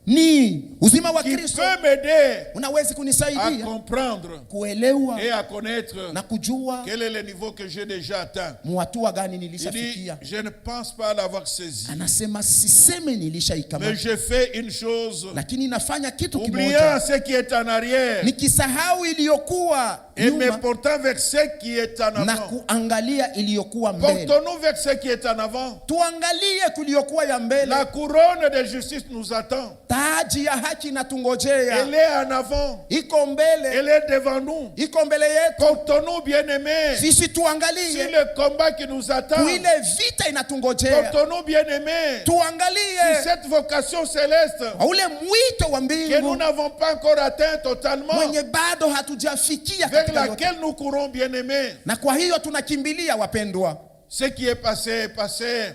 ni uzima wa qui Kristo peut m'aider unawezi à kunisaidia comprendre kuelewa et à connaître na kujua quel est le niveau que j'ai déjà atteint. muhatua gani Il dit, nilishafikia. je ne pense pas l'avoir saisi, Anasema siseme mais nilishaikamata, je fais une chose, lakini nafanya kitu oubliant kimoja, ce qui est en arrière nikisahau iliyokuwa et me nyuma portant vers ce qui est en na avant. kuangalia iliyokuwa mbele. Portons-nous vers ce qui est en avant. Tuangalie kuliyokuwa ya mbele. La couronne de justice nous attend. Taji ya haki inatungojea, Elle est en avant. iko mbele, Elle est devant nous. iko mbele yetu. Portons-nous, bien-aimés, Sisi sur tuangalie le combat qui nous attend. kuile vita inatungojea, Portons-nous, bien-aimés, sur tuangalie cette vocation céleste ule mwito wa que nous mbingu n'avons pas encore atteint totalement, mwenye bado hatujafikia vers katika yote. laquelle nous courons, bien-aimés. Na kwa hiyo tunakimbilia, wapendwa, Ce qui est passé est passé.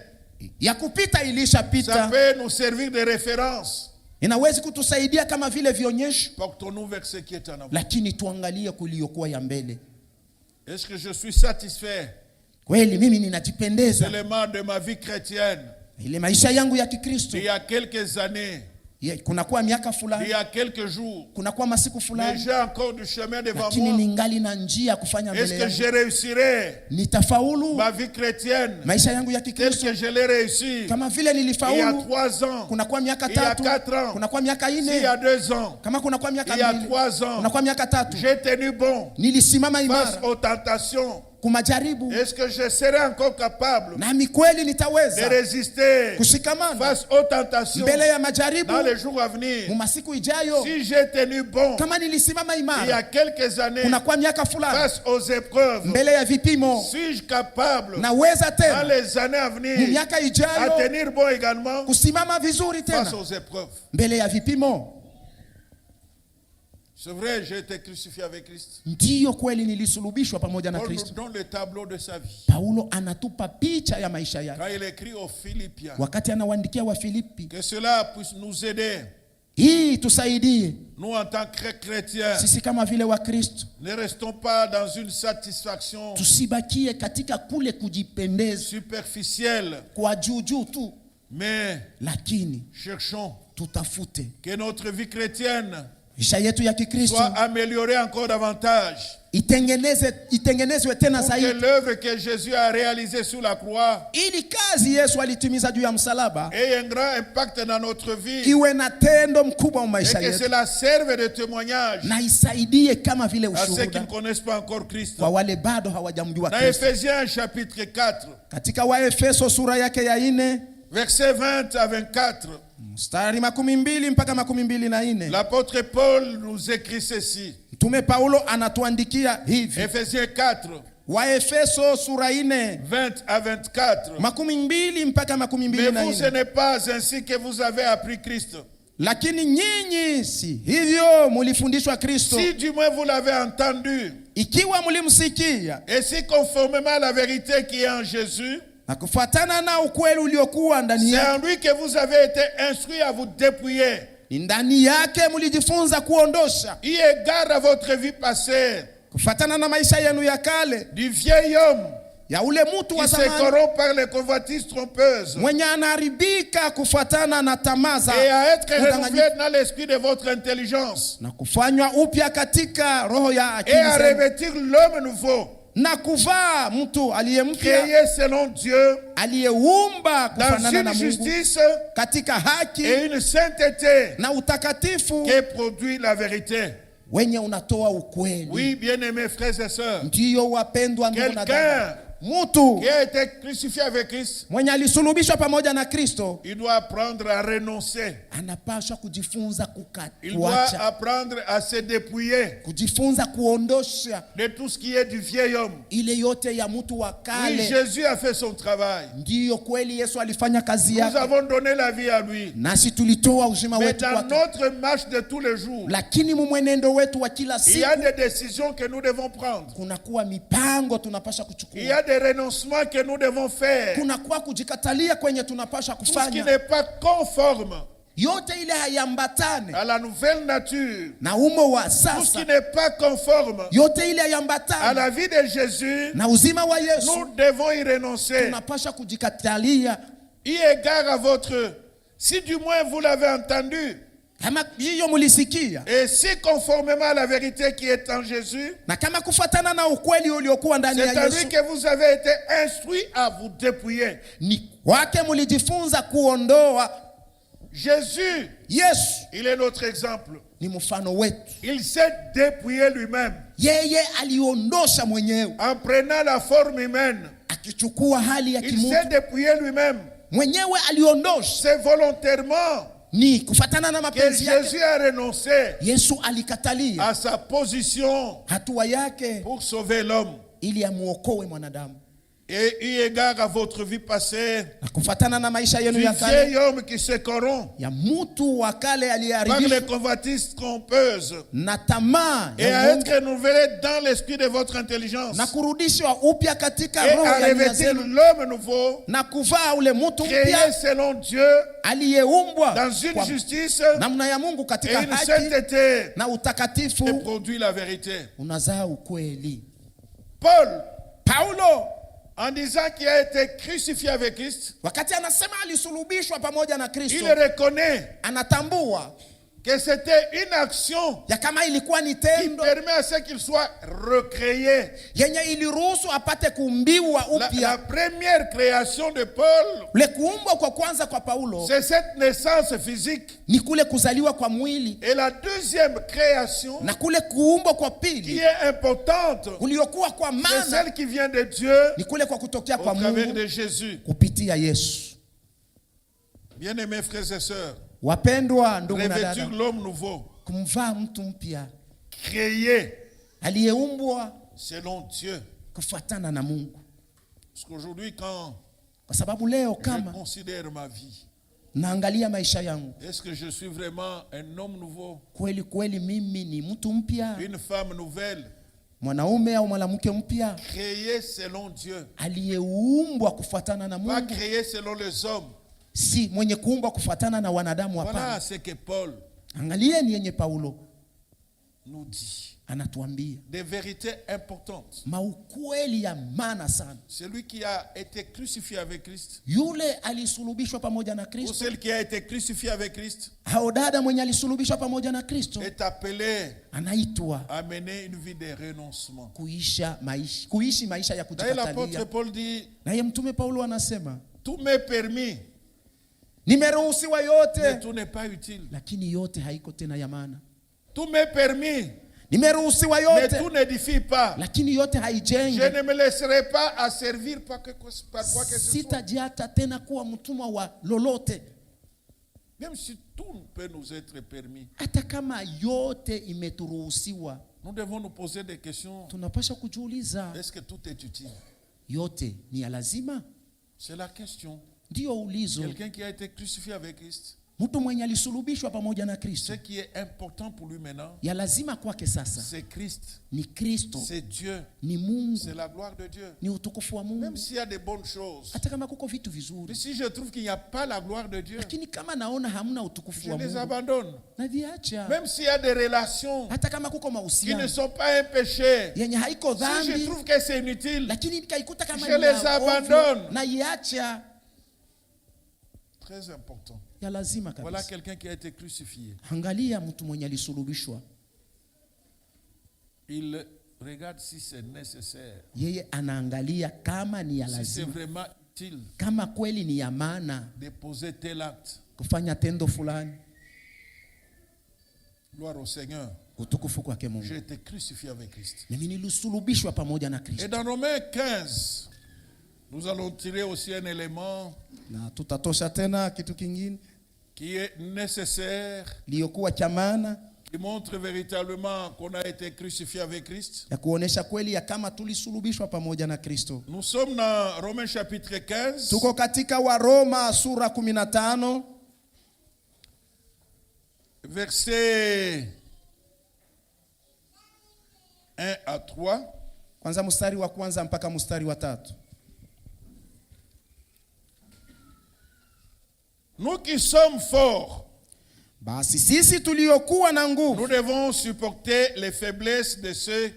ya kupita Ça ilishapita, peut nous servir de référence. inawezi kutusaidia kama vile vionyesho, Portons-nous vers ce qui est en avant. lakini tuangalie kuliyokuwa ya mbele. Est-ce que je suis satisfait Kweli mimi ninajipendeza seulement de ma vie chrétienne ile maisha yangu ya Kikristo, il y a quelques années, kunakuwa miaka il fulani, y a quelques jours, kunakuwa masiku mais fulani, j'ai encore du chemin devant lakini moi? ningali na njia ya kufanya Est-ce mbele que yangu. je réussirai Nitafaulu ma vie chrétienne maisha yangu ya tel Kikristo que je l'ai réussi kama vile il y a nilifaulu 3 ans, kunakuwa miaka il y a 3, 4 ans, kunakuwa miaka il y a 4, 2 ans, kama kunakuwa miaka il y a 2, 3 ans, kunakuwa miaka 3, j'ai tenu bon nilisimama face imara aux tentations. kumajaribu, Est-ce que je serai encore capable nami kweli de nitaweza résister kushikamana face aux tentations mbele ya majaribu dans les jours à venir? mu masiku ijayo. Si j'ai tenu bon Kama nilisimama il y a imara quelques années kunakuwa miaka fulani face aux épreuves, mbele ya vipimo, suis-je capable naweza dans tena les années à mu venir miaka à ijayo tenir bon également kusimama vizuri face tena aux épreuves? mbele ya vipimo? C'est vrai, j'ai été crucifié avec Christ. Ndiyo, kweli nilisulubishwa pamoja na Paul nous Kristo. donne le tableau de sa vie. Paulo anatupa picha ya maisha yake Quand il écrit aux Philippiens, wakati anawaandikia wa Filipi, que cela puisse nous aider, hii tusaidie nous en tant que chrétiens, sisi kama vile wa Kristo, ne restons pas dans une satisfaction tusibakie katika kule kujipendeza superficielle, kwa juu juu tu, mais lakini cherchons tutafute que notre vie chrétienne maisha yetu ya Kikristo soit améliorée encore davantage. itengenezwe tena Pour que zaidi, l'œuvre que Jésus a réalisée sur la croix ili kazi Yesu alitimiza juu ya msalaba ait un grand impact dans notre vie. iwe na tendo mkubwa wa Et maisha que yetu, cela serve de témoignage na isaidie kama vile à ceux qui ushuhuda ne connaissent pas encore Christ. kwa wale bado hawajamjua Dans Kristo. Ephésiens chapitre 4, Katika Waefeso sura yake ya 4 versets 20 à 24, mstari 12 mpaka 24, l'apôtre Paul nous écrit ceci. Mtume Paulo anatuandikia hivi. Ephésiens 4, Waefeso sura 4 20 à 24. 12 mpaka Mais vous, ce 24. n'est pas ainsi que vous avez appris Christ. Lakini nyinyi si hivyo mulifundishwa Kristo, Si du moins vous l'avez entendu, ikiwa mulimsikia et si conformément à la vérité qui est en Jésus, na kufuatana na ukweli uliokuwa ndani c'est yake, en lui que vous avez été instruits à vous dépouiller, ni ndani yake mulijifunza kuondosha, eu égard à votre vie passée, kufuatana na maisha yenu ya kale, du vieil homme ya ule mtu wa qui se zamani corrompt par les convoitises trompeuses, mwenye anaharibika kufuatana na tamaa za et à être udanganyifu, renouvelé dans l'esprit de votre intelligence, na kufanywa upya katika roho ya et akili à zenu, revêtir l'homme nouveau, na kuvaa mtu aliyempya créé selon Dieu, aliyeumba dans kufanana na une Mungu justice katika haki et une sainteté na utakatifu qui produit la vérité. wenye unatoa ukweli. Oui, bien-aimés frères et sœurs, Ndiyo wapendwa ndugu na quelqu'un dada, mtu qui a été crucifié avec Christ, mwenye alisulubishwa pamoja na Kristo il doit apprendre à renoncer. anapaswa kujifunza Il doit kuacha, apprendre à se dépouiller kujifunza kuondosha de tout ce qui est du vieil homme. ile yote ya mtu wa Oui, kale. Jésus a fait son travail. Ndiyo kweli Yesu alifanya kazi Nous yake, avons donné la vie à lui. nasi tulitoa uzima Mais wetu dans kwake, notre marche de tous les jours, lakini mwenendo wetu wa kila il y a siku des décisions que nous devons prendre. kunakuwa mipango tunapasha Il y kuchukua, a des renoncements que nous devons faire. kunakuwa kujikatalia kwenye tunapasha Tout ce qui kufanya, n'est pas conforme yote ile hayambatane à la nouvelle nature, na umo wa tout ce qui sasa, n'est pas conforme yote ile à hayambatane la vie de Jésus, na uzima wa Yesu, nous devons y renoncer. tunapasha kujikatalia. Eu égard à votre, si du moins vous l'avez entendu, Kama hiyo mulisikia, et si conformément à la vérité qui est en Jésus, na kama kufuatana na ukweli uliokuwa ndani c'est ya à lui Yesu, que vous avez été instruits à vous dépouiller. ni kwake mulijifunza kuondoa. Jésus, Yesu il est notre exemple. ni mfano wetu, Il s'est dépouillé lui-même yeye aliondosha mwenyewe, en prenant la forme humaine. akichukua hali ya Il s'est kimungu dépouillé lui-même. mwenyewe aliondosha, C'est volontairement ni kufuatana na que mapenzi yake. Jésus a renoncé Yesu alikatalia à sa position hatua yake pour sauver l'homme. ili amuokoe mwanadamu, Et eu égard à votre vie passée, na kufuatana na maisha du yenu ya vieil kale, homme qui se corrompt ya mtu wa kale par les aliyeharibishwa convoitises trompeuses, na tamaa et ya à Mungu, être renouvelé dans l'esprit de votre intelligence, na kurudishwa upya katika et roho à ya nia revêtir zenu, l'homme nouveau, na kuvaa ule mtu créé mpya selon Dieu, aliyeumbwa dans une kwa justice namna ya Mungu et katika une haki sainteté, na et utakatifu, produit la vérité. unazaa ukweli. Paul, Paulo en disant qu'il a été crucifié avec Christ, wakati anasema alisulubishwa pamoja na il Kristo, reconnaît anatambua que c'était une action ya kama ilikuwa ni qui tendo permet à ce qu'il soit recréé. yenye iliruhusu apate kuumbiwa La upya. première création de Paul, Ule kuumbwa kwa kwanza kwa Paulo c'est cette naissance physique. ni kule kuzaliwa kwa mwili, Et la deuxième création, na kule kuumbwa kwa qui pili est importante, uliokuwa kwa c'est maana celle qui vient de Dieu ni kule kwa kutokea au kwa travers Mungu de Jésus. kupitia Yesu. Bien-aimés frères et sœurs, Wapendwa ndugu na revêtir dada, l'homme nouveau, kumvaa mtu mpya créé aliyeumbwa selon Dieu. kufuatana na Mungu, Parce qu'aujourd'hui, quand kwa sababu leo je kama considère ma vie, naangalia maisha yangu, est-ce que je suis vraiment un homme nouveau, kweli kweli mimi ni mtu mpya, une femme nouvelle, mwanaume au mwanamke mpya créé selon Dieu, aliyeumbwa kufuatana na pas Mungu, créé selon les hommes? si mwenye kuumbwa kufuatana na wanadamu. Voilà Hapana. ce que Paul Angalieni yenye Paulo nous dit. anatuambia des vérités importantes. maukweli ya maana sana. Celui qui a été crucifié avec Christ, Yule alisulubishwa pamoja na ou Kristo, celle qui a été crucifiée avec Christ, au dada mwenye alisulubishwa pamoja na Kristo, est appelé anaitwa à mener une vie de renoncement. kuishi maisha ya D'ailleurs, l'apôtre kujikatalia. Paul dit, Naye mtume Paulo anasema, tout m'est permis, nimeruhusiwa mais yote, tout n'est pas utile. lakini yote haiko tena ya maana. Tout m'est permis, Nimeruhusiwa mais yote, tout n'édifie pas. lakini yote Je haijengi. ne me laisserai pas asservir par quoi que ce soit. Sitajiata tena kuwa mtumwa wa lolote, Même si tout peut nous être permis, hata kama yote imeturuhusiwa. nous devons nous poser des questions. Tunapaswa kujiuliza, Est-ce que tout est utile? yote ni ya lazima? C'est la question. Ndiyo ulizo. Quelqu'un qui a été crucifié avec Christ, Mtu mwenye alisulubishwa pamoja na Kristo, ce qui est important pour lui maintenant, ya lazima kwake sasa c'est Christ, ni Kristo, c'est Dieu, ni Mungu, c'est la gloire de Dieu. ni utukufu wa Même Mungu. s'il y a des bonnes choses, Hata kama kuko vitu mais vizuri, si je trouve qu'il n'y a pas la gloire de Dieu, lakini kama naona hamna utukufu je wa les Mungu, abandonne. naviacha. Même s'il y a des relations Hata kama kuko qui ne mahusiano sont pas un péché, yenye haiko si je dhambi, trouve que c'est inutile, lakini nikaikuta kama je ni ya les ovyo, abandonne. naiacha. très important. Ya lazima Voilà kabisa. quelqu'un qui a été crucifié. Angalia mtu mwenye alisulubishwa, Il regarde si c'est nécessaire, yeye anaangalia kama ni ya si c'est lazima, vraiment utile kama kweli ni ya maana de poser tel acte. kufanya tendo fulani. Gloire au Seigneur. Utukufu kwake J'ai Mungu. été crucifié avec Christ. Mimi nilisulubishwa pamoja na Et Kristo. dans Romains 15, nous allons tirer aussi un élément Na tutatosha tena kitu kingine qui est nécessaire, iliyokuwa cha maana qui montre véritablement qu'on a été crucifié avec Christ. ya kuonesha kweli ya kama tulisulubishwa pamoja na Kristo. Nous sommes dans Romains chapitre 15, Tuko katika Waroma sura 15 versets 1 à 3. kwanza mstari wa kwanza mpaka mstari wa 3. Nous qui sommes forts, Basi sisi tuliokuwa na nous nguvu devons supporter les faiblesses de ceux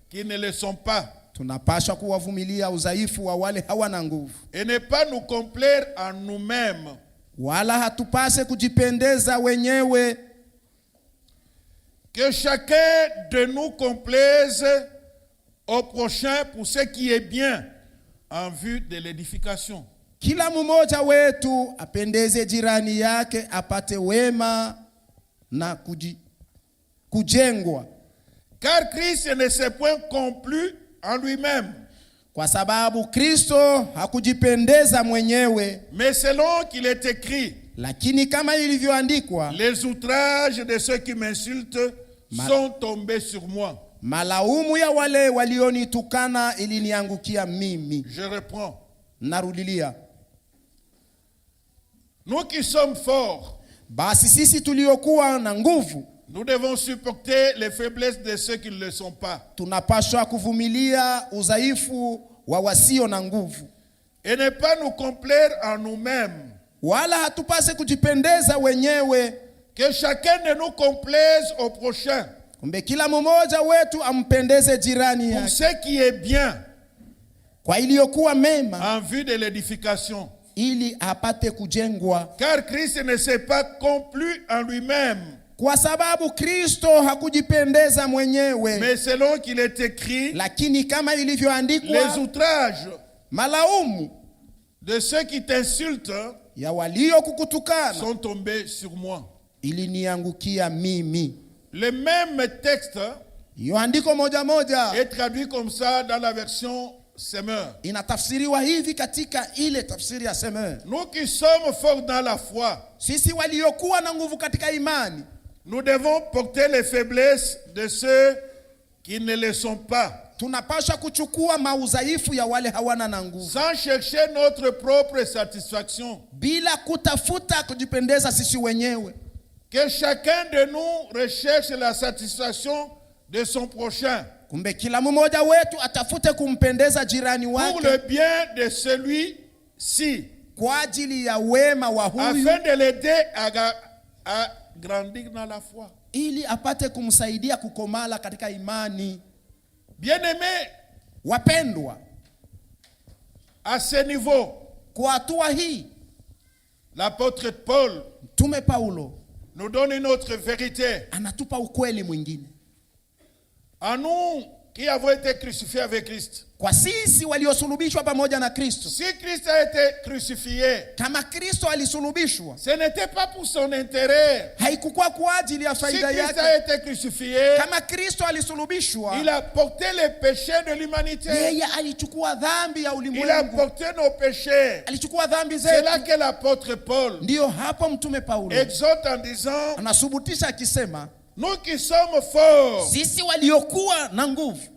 qui ne le sont pas tunapaswa kuwavumilia udhaifu wa wale hawana nguvu, et ne pas nous complaire en nous-mêmes. wala hatupase kujipendeza wenyewe, Que chacun de nous complaise au prochain pour ce qui est bien en vue de l'édification. kila mmoja wetu apendeze jirani yake, apate wema na kujengwa, Car Christ ne s'est point complu en lui-même, kwa sababu Kristo hakujipendeza mwenyewe, mais selon qu'il est écrit, lakini kama ilivyoandikwa, les outrages de ceux qui m'insultent sont tombés sur moi. malaumu ya wale walionitukana iliniangukia mimi. Je reprends. Narudilia, Nous qui sommes forts, basi sisi tuliokuwa na nguvu nous devons supporter les faiblesses de ceux qui ne le sont pas. tunapaswa kuvumilia udhaifu wa wasio na nguvu, Et ne pas nous complaire en nous-mêmes. wala hatupase kujipendeza wenyewe. Que chacun de nous complaise au prochain Kumbe kila mmoja wetu ampendeze jirani pour yake ce qui est bien kwa iliyokuwa mema, en vue de l'édification. ili apate kujengwa, Car Christ ne s'est pas complu en lui-même, kwa sababu Kristo hakujipendeza mwenyewe, mais selon qu'il est écrit, lakini kama les ilivyoandikwa, outrages malaumu de ceux qui t'insultent ya waliokukutukana sont tombés sur moi. iliniangukia mimi. Le même texte Hiyo andiko moja moja est traduit comme ça dans la version Semeur. inatafsiriwa hivi katika ile tafsiri ya Semeur. Nous qui sommes forts dans la foi, Sisi waliokuwa na nguvu katika imani nous devons porter les faiblesses de ceux qui ne le sont pas, tunapaswa kuchukua maudhaifu ya wale hawana na nguvu, sans chercher notre propre satisfaction. bila kutafuta kujipendeza sisi wenyewe. Que chacun de nous recherche la satisfaction de son prochain, Kumbe kila mmoja wetu atafute kumpendeza jirani pour wake le bien de celui-ci, kwa ajili ya wema wa huyu, afin de l'aider à grandir dans la foi. ili apate kumsaidia kukomala katika imani. Bien-aimés, Wapendwa, à ce niveau, kwa hatua hii l'apôtre Paul Mtume Paulo nous donne une autre vérité. anatupa ukweli mwingine. À nous qui avons été crucifiés avec Christ. Kwa sisi waliosulubishwa pamoja na Kristo, Si Christ a été crucifié, kama Kristo alisulubishwa, ce n'était pas pour son intérêt. haikukuwa kwa ajili ya Si faida Christ a yake. été crucifié, Kama Kristo alisulubishwa, il a porté les péchés de l'humanité. yeye alichukua dhambi ya Il a ulimwengu, porté nos péchés. alichukua dhambi C'est là zetu. que l'apôtre Paul Ndiyo hapo Mtume Paulo exhorte en disant, anasubutisha akisema, nous qui sommes forts, sisi waliokuwa na nguvu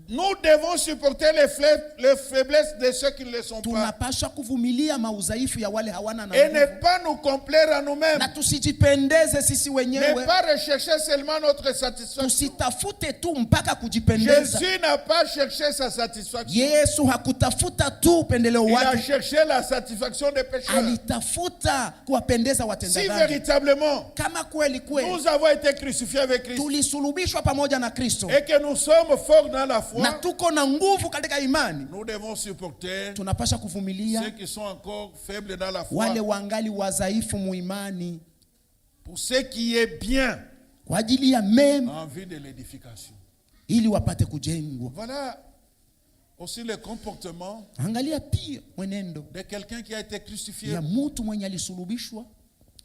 nous devons supporter les faiblesses de ceux qui ne le sont pas. tunapaswa kuvumilia maudhaifu ya wale hawana na Et ne nguvu, pas nous complaire à nous-mêmes. na tusijipendeze sisi Ne wenyewe, pas rechercher seulement notre satisfaction. tusitafute tu mpaka kujipendeza. Jésus n'a pas cherché sa satisfaction. Yesu hakutafuta tu upendeleo Il a wake, cherché la satisfaction des pécheurs. alitafuta kuwapendeza watenda Si dhambi. véritablement Kama kweli kweli nous avons été crucifiés avec Christ tulisulubishwa pamoja na Kristo et que nous sommes forts dans la foi, na tuko na nguvu katika imani, nous devons supporter tunapasha kuvumilia ceux qui sont encore faibles dans la foi. wale wangali wadhaifu muimani, Pour ce qui est bien kwa ajili ya mema, en vue de l'édification. ili wapate kujengwa. Voilà aussi le comportement Angalia pia mwenendo de quelqu'un qui a été crucifié ya mtu mwenye alisulubishwa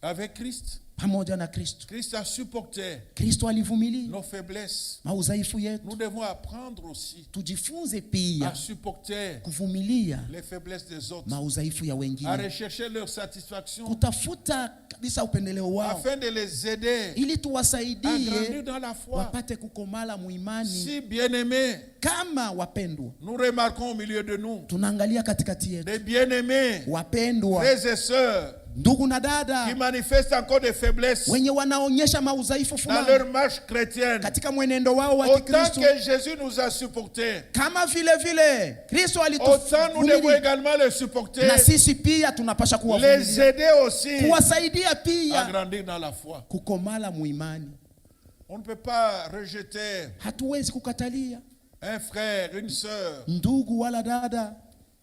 avec Christ. pamoja na Kristo. Christ a supporté Kristo alivumilia nos faiblesses. maudhaifu Nous yetu, devons apprendre aussi tujifunze pia à supporter kuvumilia les faiblesses des autres, maudhaifu ya à wengine, rechercher leur satisfaction kutafuta kabisa upendeleo wao, afin de les aider ili à tuwasaidie grandir dans la foi. wapate kukomala muimani. Si bien-aimés, Kama wapendwa, nous remarquons au milieu de nous tunaangalia katikati yetu des bien-aimés, wapendwa, frères et sœurs, ndugu na qui dada, manifestent encore des faiblesses wenye wanaonyesha maudhaifu dans fulani leur marche chrétienne. katika mwenendo wao wa Autant Kikristo. que Jésus nous a supportés, Kama vile vile Kristo autant nous devons alituvumilia, également les supporter, na sisi pia tunapasha les kuwavumilia, aider aussi kuwasaidia à pia grandir dans la foi. kukomala muimani. On ne peut pas rejeter Hatuwezi kukatalia un frère, une sœur, ndugu wala dada,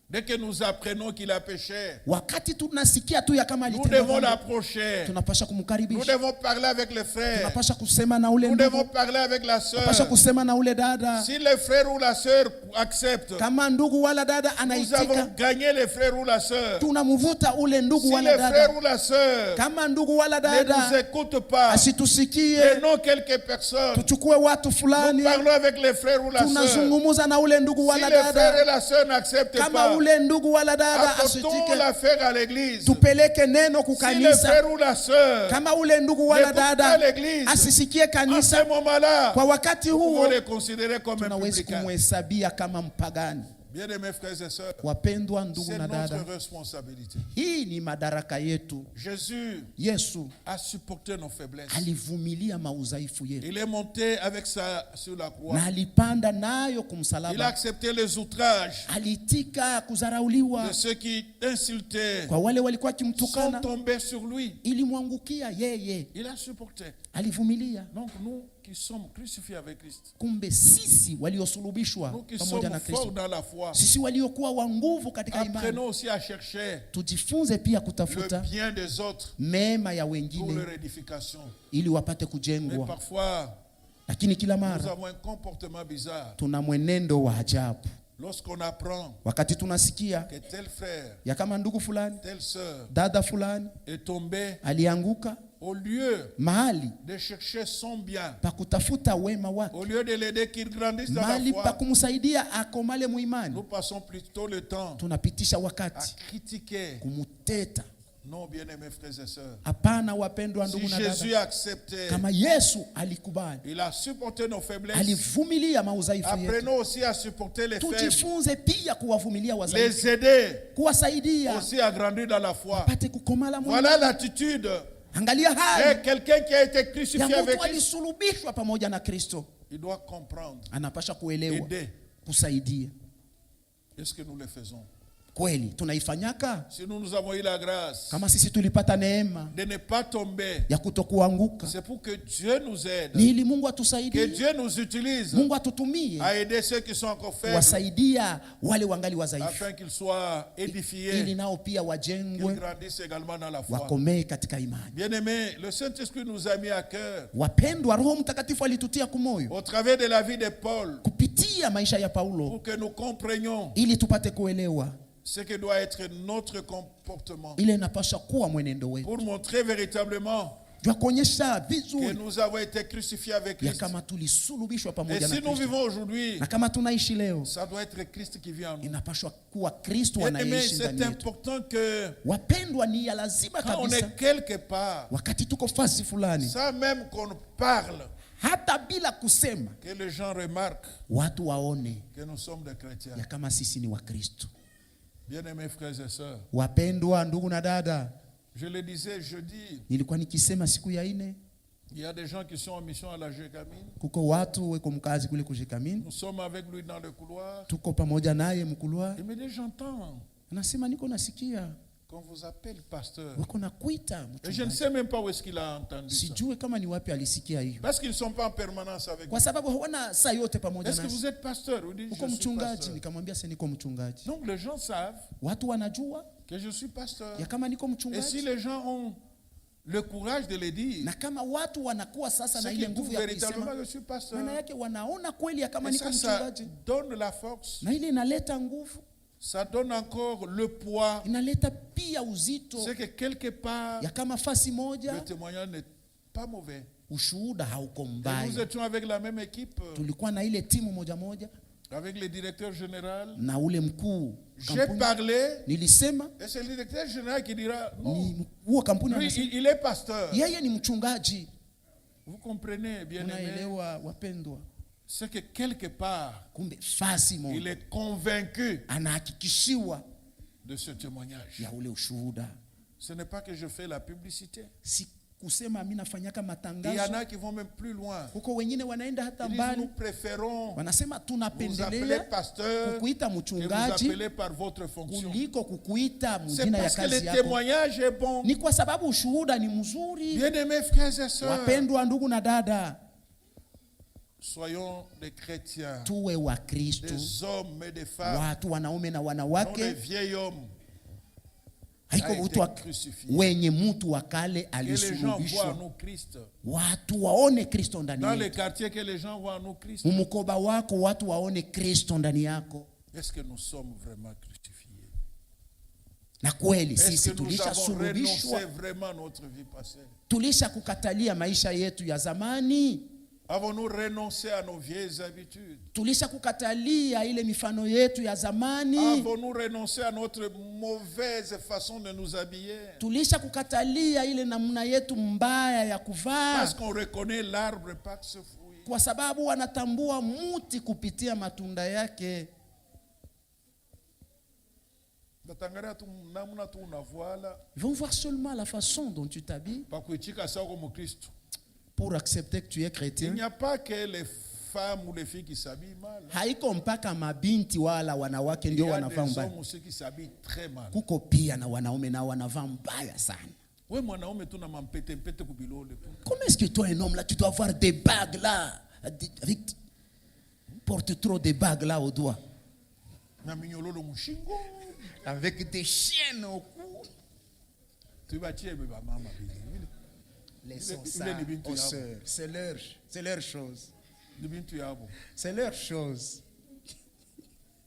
dès que nous apprenons qu'il a péché. wakati tunasikia tu ya kama Nous alitenda devons dhambi, l'approcher. tunapasha Nous kumkaribisha, devons parler avec les frères. tunapasha kusema na ule Nous devons ndugu, parler avec la tunapasha sœur. kusema na ule dada. Si le frère ou la sœur accepte, Kama ndugu wala dada nous avons anaitika, gagné le frère ou la sœur. tunamvuta ule ndugu Si wala le frère dada. ou la sœur Kama ndugu wala ne nous dada écoute pas, asitusikie, prenons quelques personnes. tuchukue watu Nous fulani, parlons avec les frères ou la sœur. tunazungumuza na ule ndugu Si wala le frère et dada. la sœur n'acceptent Kama pas, ule ndugu wala dada apportons asitike, l'affaire à l'église. tupeleke neno Si le kukanisa. frère ou la sœur Kama ule ndugu wala n'écoute pas dada l'église, asisikie à ce kanisa, moment-là, kwa wakati nous huo pouvons les considérer comme un tunawezi publicain. kumhesabia kama mpagani. Bien-aimés frères et sœurs, Wapendwa ndugu c'est na dada, notre responsabilité. hii ni madaraka yetu. Jésus Yesu a supporté nos faiblesses. alivumilia maudhaifu yetu Il est monté avec ça sur la croix. na alipanda nayo Il a kumsalaba, accepté les outrages alitika kudharauliwa de ceux qui insultaient, kwa wale walikuwa sont kimtukana, tombés sur lui. ilimwangukia yeye, Il a supporté. alivumilia. Donc nous qui sommes crucifiés avec Christ, Kumbe sisi waliosulubishwa nous qui pamoja sommes na forts Kristo, dans la foi, sisi waliokuwa wa nguvu katika imani, apprenons aussi à chercher tujifunze pia le kutafuta bien des autres mema ya pour wengine leur édification. ili wapate Mais kujengwa. parfois, Lakini kila nous mara avons un comportement bizarre. tuna mwenendo wa ajabu. Lorsqu'on apprend Wakati tunasikia que tel frère, ya kama ndugu fulani, telle sœur dada fulani est tombé, alianguka, au lieu mahali de chercher son bien, pa kutafuta wema wake, au lieu de l'aider qu'il grandisse dans la mahali pa foi, kumsaidia akomale muimani, nous passons plutôt le temps tunapitisha à wakati critiquer. kumuteta. Non, bien-aimés frères et sœurs, Hapana wapendwa si ndugu na Jésus dada, a accepté, kama Yesu alikubali, il a supporté nos faiblesses, alivumilia maudhaifu yetu, apprenons aussi à supporter les faibles, tujifunze pia kuwavumilia wadhaifu, les aider kuwasaidia aussi à grandir dans la foi. pate kukomala muimani. Voilà l'attitude Angalia de hali quelqu'un qui a été ya crucifié avec mtu Christ. alisulubishwa pamoja na Kristo, Il doit comprendre, anapasha kuelewa, aider. kusaidia. Est-ce que nous le faisons? Kweli tunaifanyaka? Si nous avons eu la grâce Kama sisi tulipata neema de ne pas tomber, ya kutokuanguka, c'est pour que Dieu nous aide, ni ili Mungu que atusaidie, Dieu nous utilise Mungu atutumie à aider ceux qui sont encore faibles, wasaidia wale wangali wazaifu, afin qu'ils soient édifiés, ili nao pia qu'ils wajengwe, grandissent également dans la foi. wakomee katika imani. Bien-aimés, le Saint-Esprit nous a mis à cœur, Wapendwa, Roho Mtakatifu alitutia kumoyo au travers de la vie de Paul, kupitia maisha ya Paulo, pour que nous comprenions ili tupate kuelewa ce que doit être notre comportement, ile inapaswa kuwa mwenendo wetu, pour montrer véritablement jua kuonyesha que vizuri nous avons été crucifiés avec ya Christ. kama tulisulubishwa Et pamoja na si nous Kristo, vivons aujourd'hui, na kama tunaishi leo, ça doit être Christ qui vit en nous. inapaswa kuwa Kristo Bien-aimés, anayeishi c'est ndani yetu. important que Wapendwa, ni ya lazima quand on kabisa est quelque part, wakati tuko fasi fulani, sans même qu'on parle, hata bila kusema, que les gens remarquent watu waone que nous sommes des chrétiens. ya kama sisi ni Wakristo. Bien-aimés frères et sœurs, Wapendwa ndugu na dada, je le disais jeudi, nilikuwa nikisema siku ya ine, il y a des gens qui sont en mission à la Jécamine. kuko watu weko mkazi kule kujikamini, Nous sommes avec lui dans le couloir. tuko pamoja naye mkulwa, Il me dit, j'entends anasema niko nasikia qu'on vous appelle pasteur. wako na kuita Et je ne mchungaji. sais même pas où est-ce qu'il a entendu ça. Sijue kama ni wapi alisikia hiyo, Parce qu'ils ne sont pas en permanence avec kwa nous. sababu hawana saa yote pamoja Est-ce que vous nasi. êtes pasteur? Il dit, Uko je suis mchungaji? pasteur. Nikamwambia sasa niko mchungaji. Donc les gens savent Watu wanajua que je suis pasteur. ya kama niko Et si mchungaji, les gens ont le courage de le dire, na kama watu wanakuwa sasa na c'est ile qu'ils nguvu trouvent ya véritablement kusema, que je suis pasteur. maana yake wanaona kweli ya kama Et niko ça mchungaji, donne la force, na ile inaleta nguvu, ça donne encore le poids. inaleta pia uzito C'est que quelque part, ya kama fasi le moja témoignage n'est pas mauvais. ushuhuda hauko Et nous mbaya. étions avec la même équipe, Tulikuwa na ile timu moja moja avec le directeur général. na ule mkuu J'ai kampuni. parlé, Nilisema et c'est le directeur général qui dira, non, ni huo kampuni lui, anasema il est pasteur. yeye ni mchungaji. Vous comprenez, bien aimé, Unaelewa wapendwa, c'est que quelque part, kumbe fasi il moja est convaincu anahakikishiwa de ce témoignage. ya ule ushuhuda. Ce n'est pas que je fais la publicité. Si kusema mimi nafanyaka Il y en matangazo, a qui vont même plus loin. huko wengine wanaenda hata Ils disent, nous mbali, préférons wanasema vous appeler tunapendelea pasteur kukuita que vous mchungaji appeler par votre fonction. kuliko kukuita C'est mjina ya parce que le kazi yako. témoignage est bon. Ni kwa sababu ushuhuda ni mzuri. Bien-aimés frères et sœurs, Wapendwa ndugu na dada, soyons des chrétiens, tuwe wa Kristo, des hommes et des femmes, watu wanaume na non des wanawake. vieils hommes Haiko a mtu wa, été crucifié. wenye mtu wa kale Que les gens voient en alisulubishwa, nous Christ. watu waone Kristo ndani Dans les yetu. quartiers, que les gens voient en nous Christ. Mumukoba wako watu waone Kristo ndani yako. Est-ce que nous sommes vraiment crucifiés? Na kweli Est-ce sisi que nous avons tulishasulubishwa, renoncé vraiment à notre vie passée? tulisha kukatalia maisha yetu ya zamani, Avons-nous renoncé à nos vieilles habitudes? tulisha kukatalia ile mifano yetu ya zamani, Avons-nous renoncé à notre mauvaise façon de nous habiller? tulisha kukatalia ile namna yetu mbaya ya kuvaa, Parce qu'on reconnaît l'arbre par ses fruits. kwa sababu wanatambua muti kupitia matunda yake. Batangaria tu namna tu unavoala Ils vont voir seulement la façon dont tu t'habilles pa kuitika sawa comme Kristo. pour accepter que tu es Il chrétien. n'y a pas que les femmes ou les filles qui s'habillent mal. Haiko mpaka mabinti wala wanawake Il y ndio a wanavaa des mbaya, hommes aussi qui s'habillent très mal. kuko pia na wanaume nao wanavaa mbaya sana. Oui, mwanaume tu na mampete mpete kubilole. Comment est-ce que toi, un homme là, tu dois avoir des bagues là, avec, porte trop de bagues là au doigt, Na minyololo mushingo. avec des chaînes au cou. Tu vas tirer ba mama bili. Laissons Il ça est libintu aux yabo. sœurs. C'est leur chose. Libintu yabo. C'est leur chose.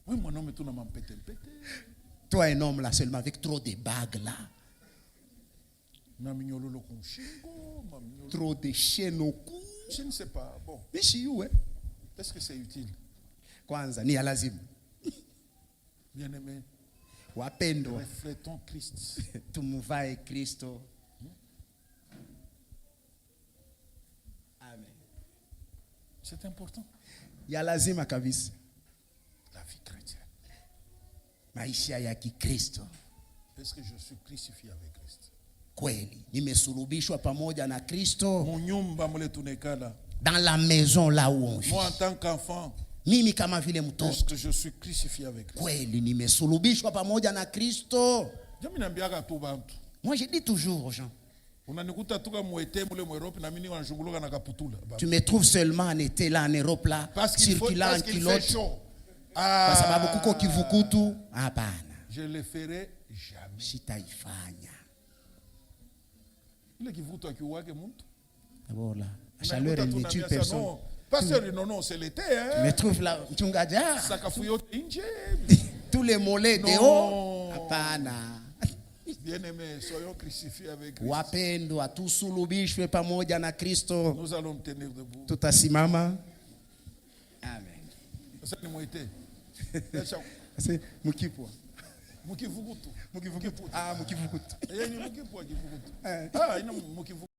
Oui, mwanaume tu na mampete mpete. Toi, un homme là, seulement avec trop de bagues là, Na minyololo kumushingo, ma minyololo. trop de chaînes au cou. Je ne sais pas. Bon, Nishiue est-ce que c'est utile? kwanza ni ya lazima. Bien-aimés, Wapendwa, reflétons Christ. tumvae Kristo. Amen. C'est important. Ya lazima kabisa La vie chrétienne. maisha ya Kikristo. Est-ce que je suis crucifié avec Christ? Kweli nimesulubishwa pamoja na Kristo Mon nyumba mule tunekala. dans la maison là où on vit. Moi, en tant qu'enfant, mimi kama vile Est-ce mtoto que je suis crucifié avec Christ? kweli nimesulubishwa pamoja na Kristo. Jamii naambiaka tu bantu. Moi je dis toujours aux gens, Unanikuta tuka muete mule mu Europe na mimi wanashunguluka na kaputula. tu me trouves seulement en été là en Europe là, circulant en Fait culotte, chaud. kwa sababu kuko kivukutu. Hapana, Je le ferai jamais. sitaifanya. Ile kivukutu akiuake mtu. D'abord là, la chaleur elle ne tue personne. Non, pasteur, non, c'est l'été. Tu me trouves là, mchungaji, Sakafu yote nje. tous les mollets Non. dehors. Hapana. Bien-aimés, soyons crucifiés avec Christ. Wapendwa, tusulubishwe pamoja na Kristo. Nous allons tenir debout. Tutasimama. Amen. Sasa ni mwite. C'est mukipwa. Mukivukutu. Mukivukutu. Ah, mukivukutu. Yeye ni mukipwa kivukutu. Ah, ina mukivukutu.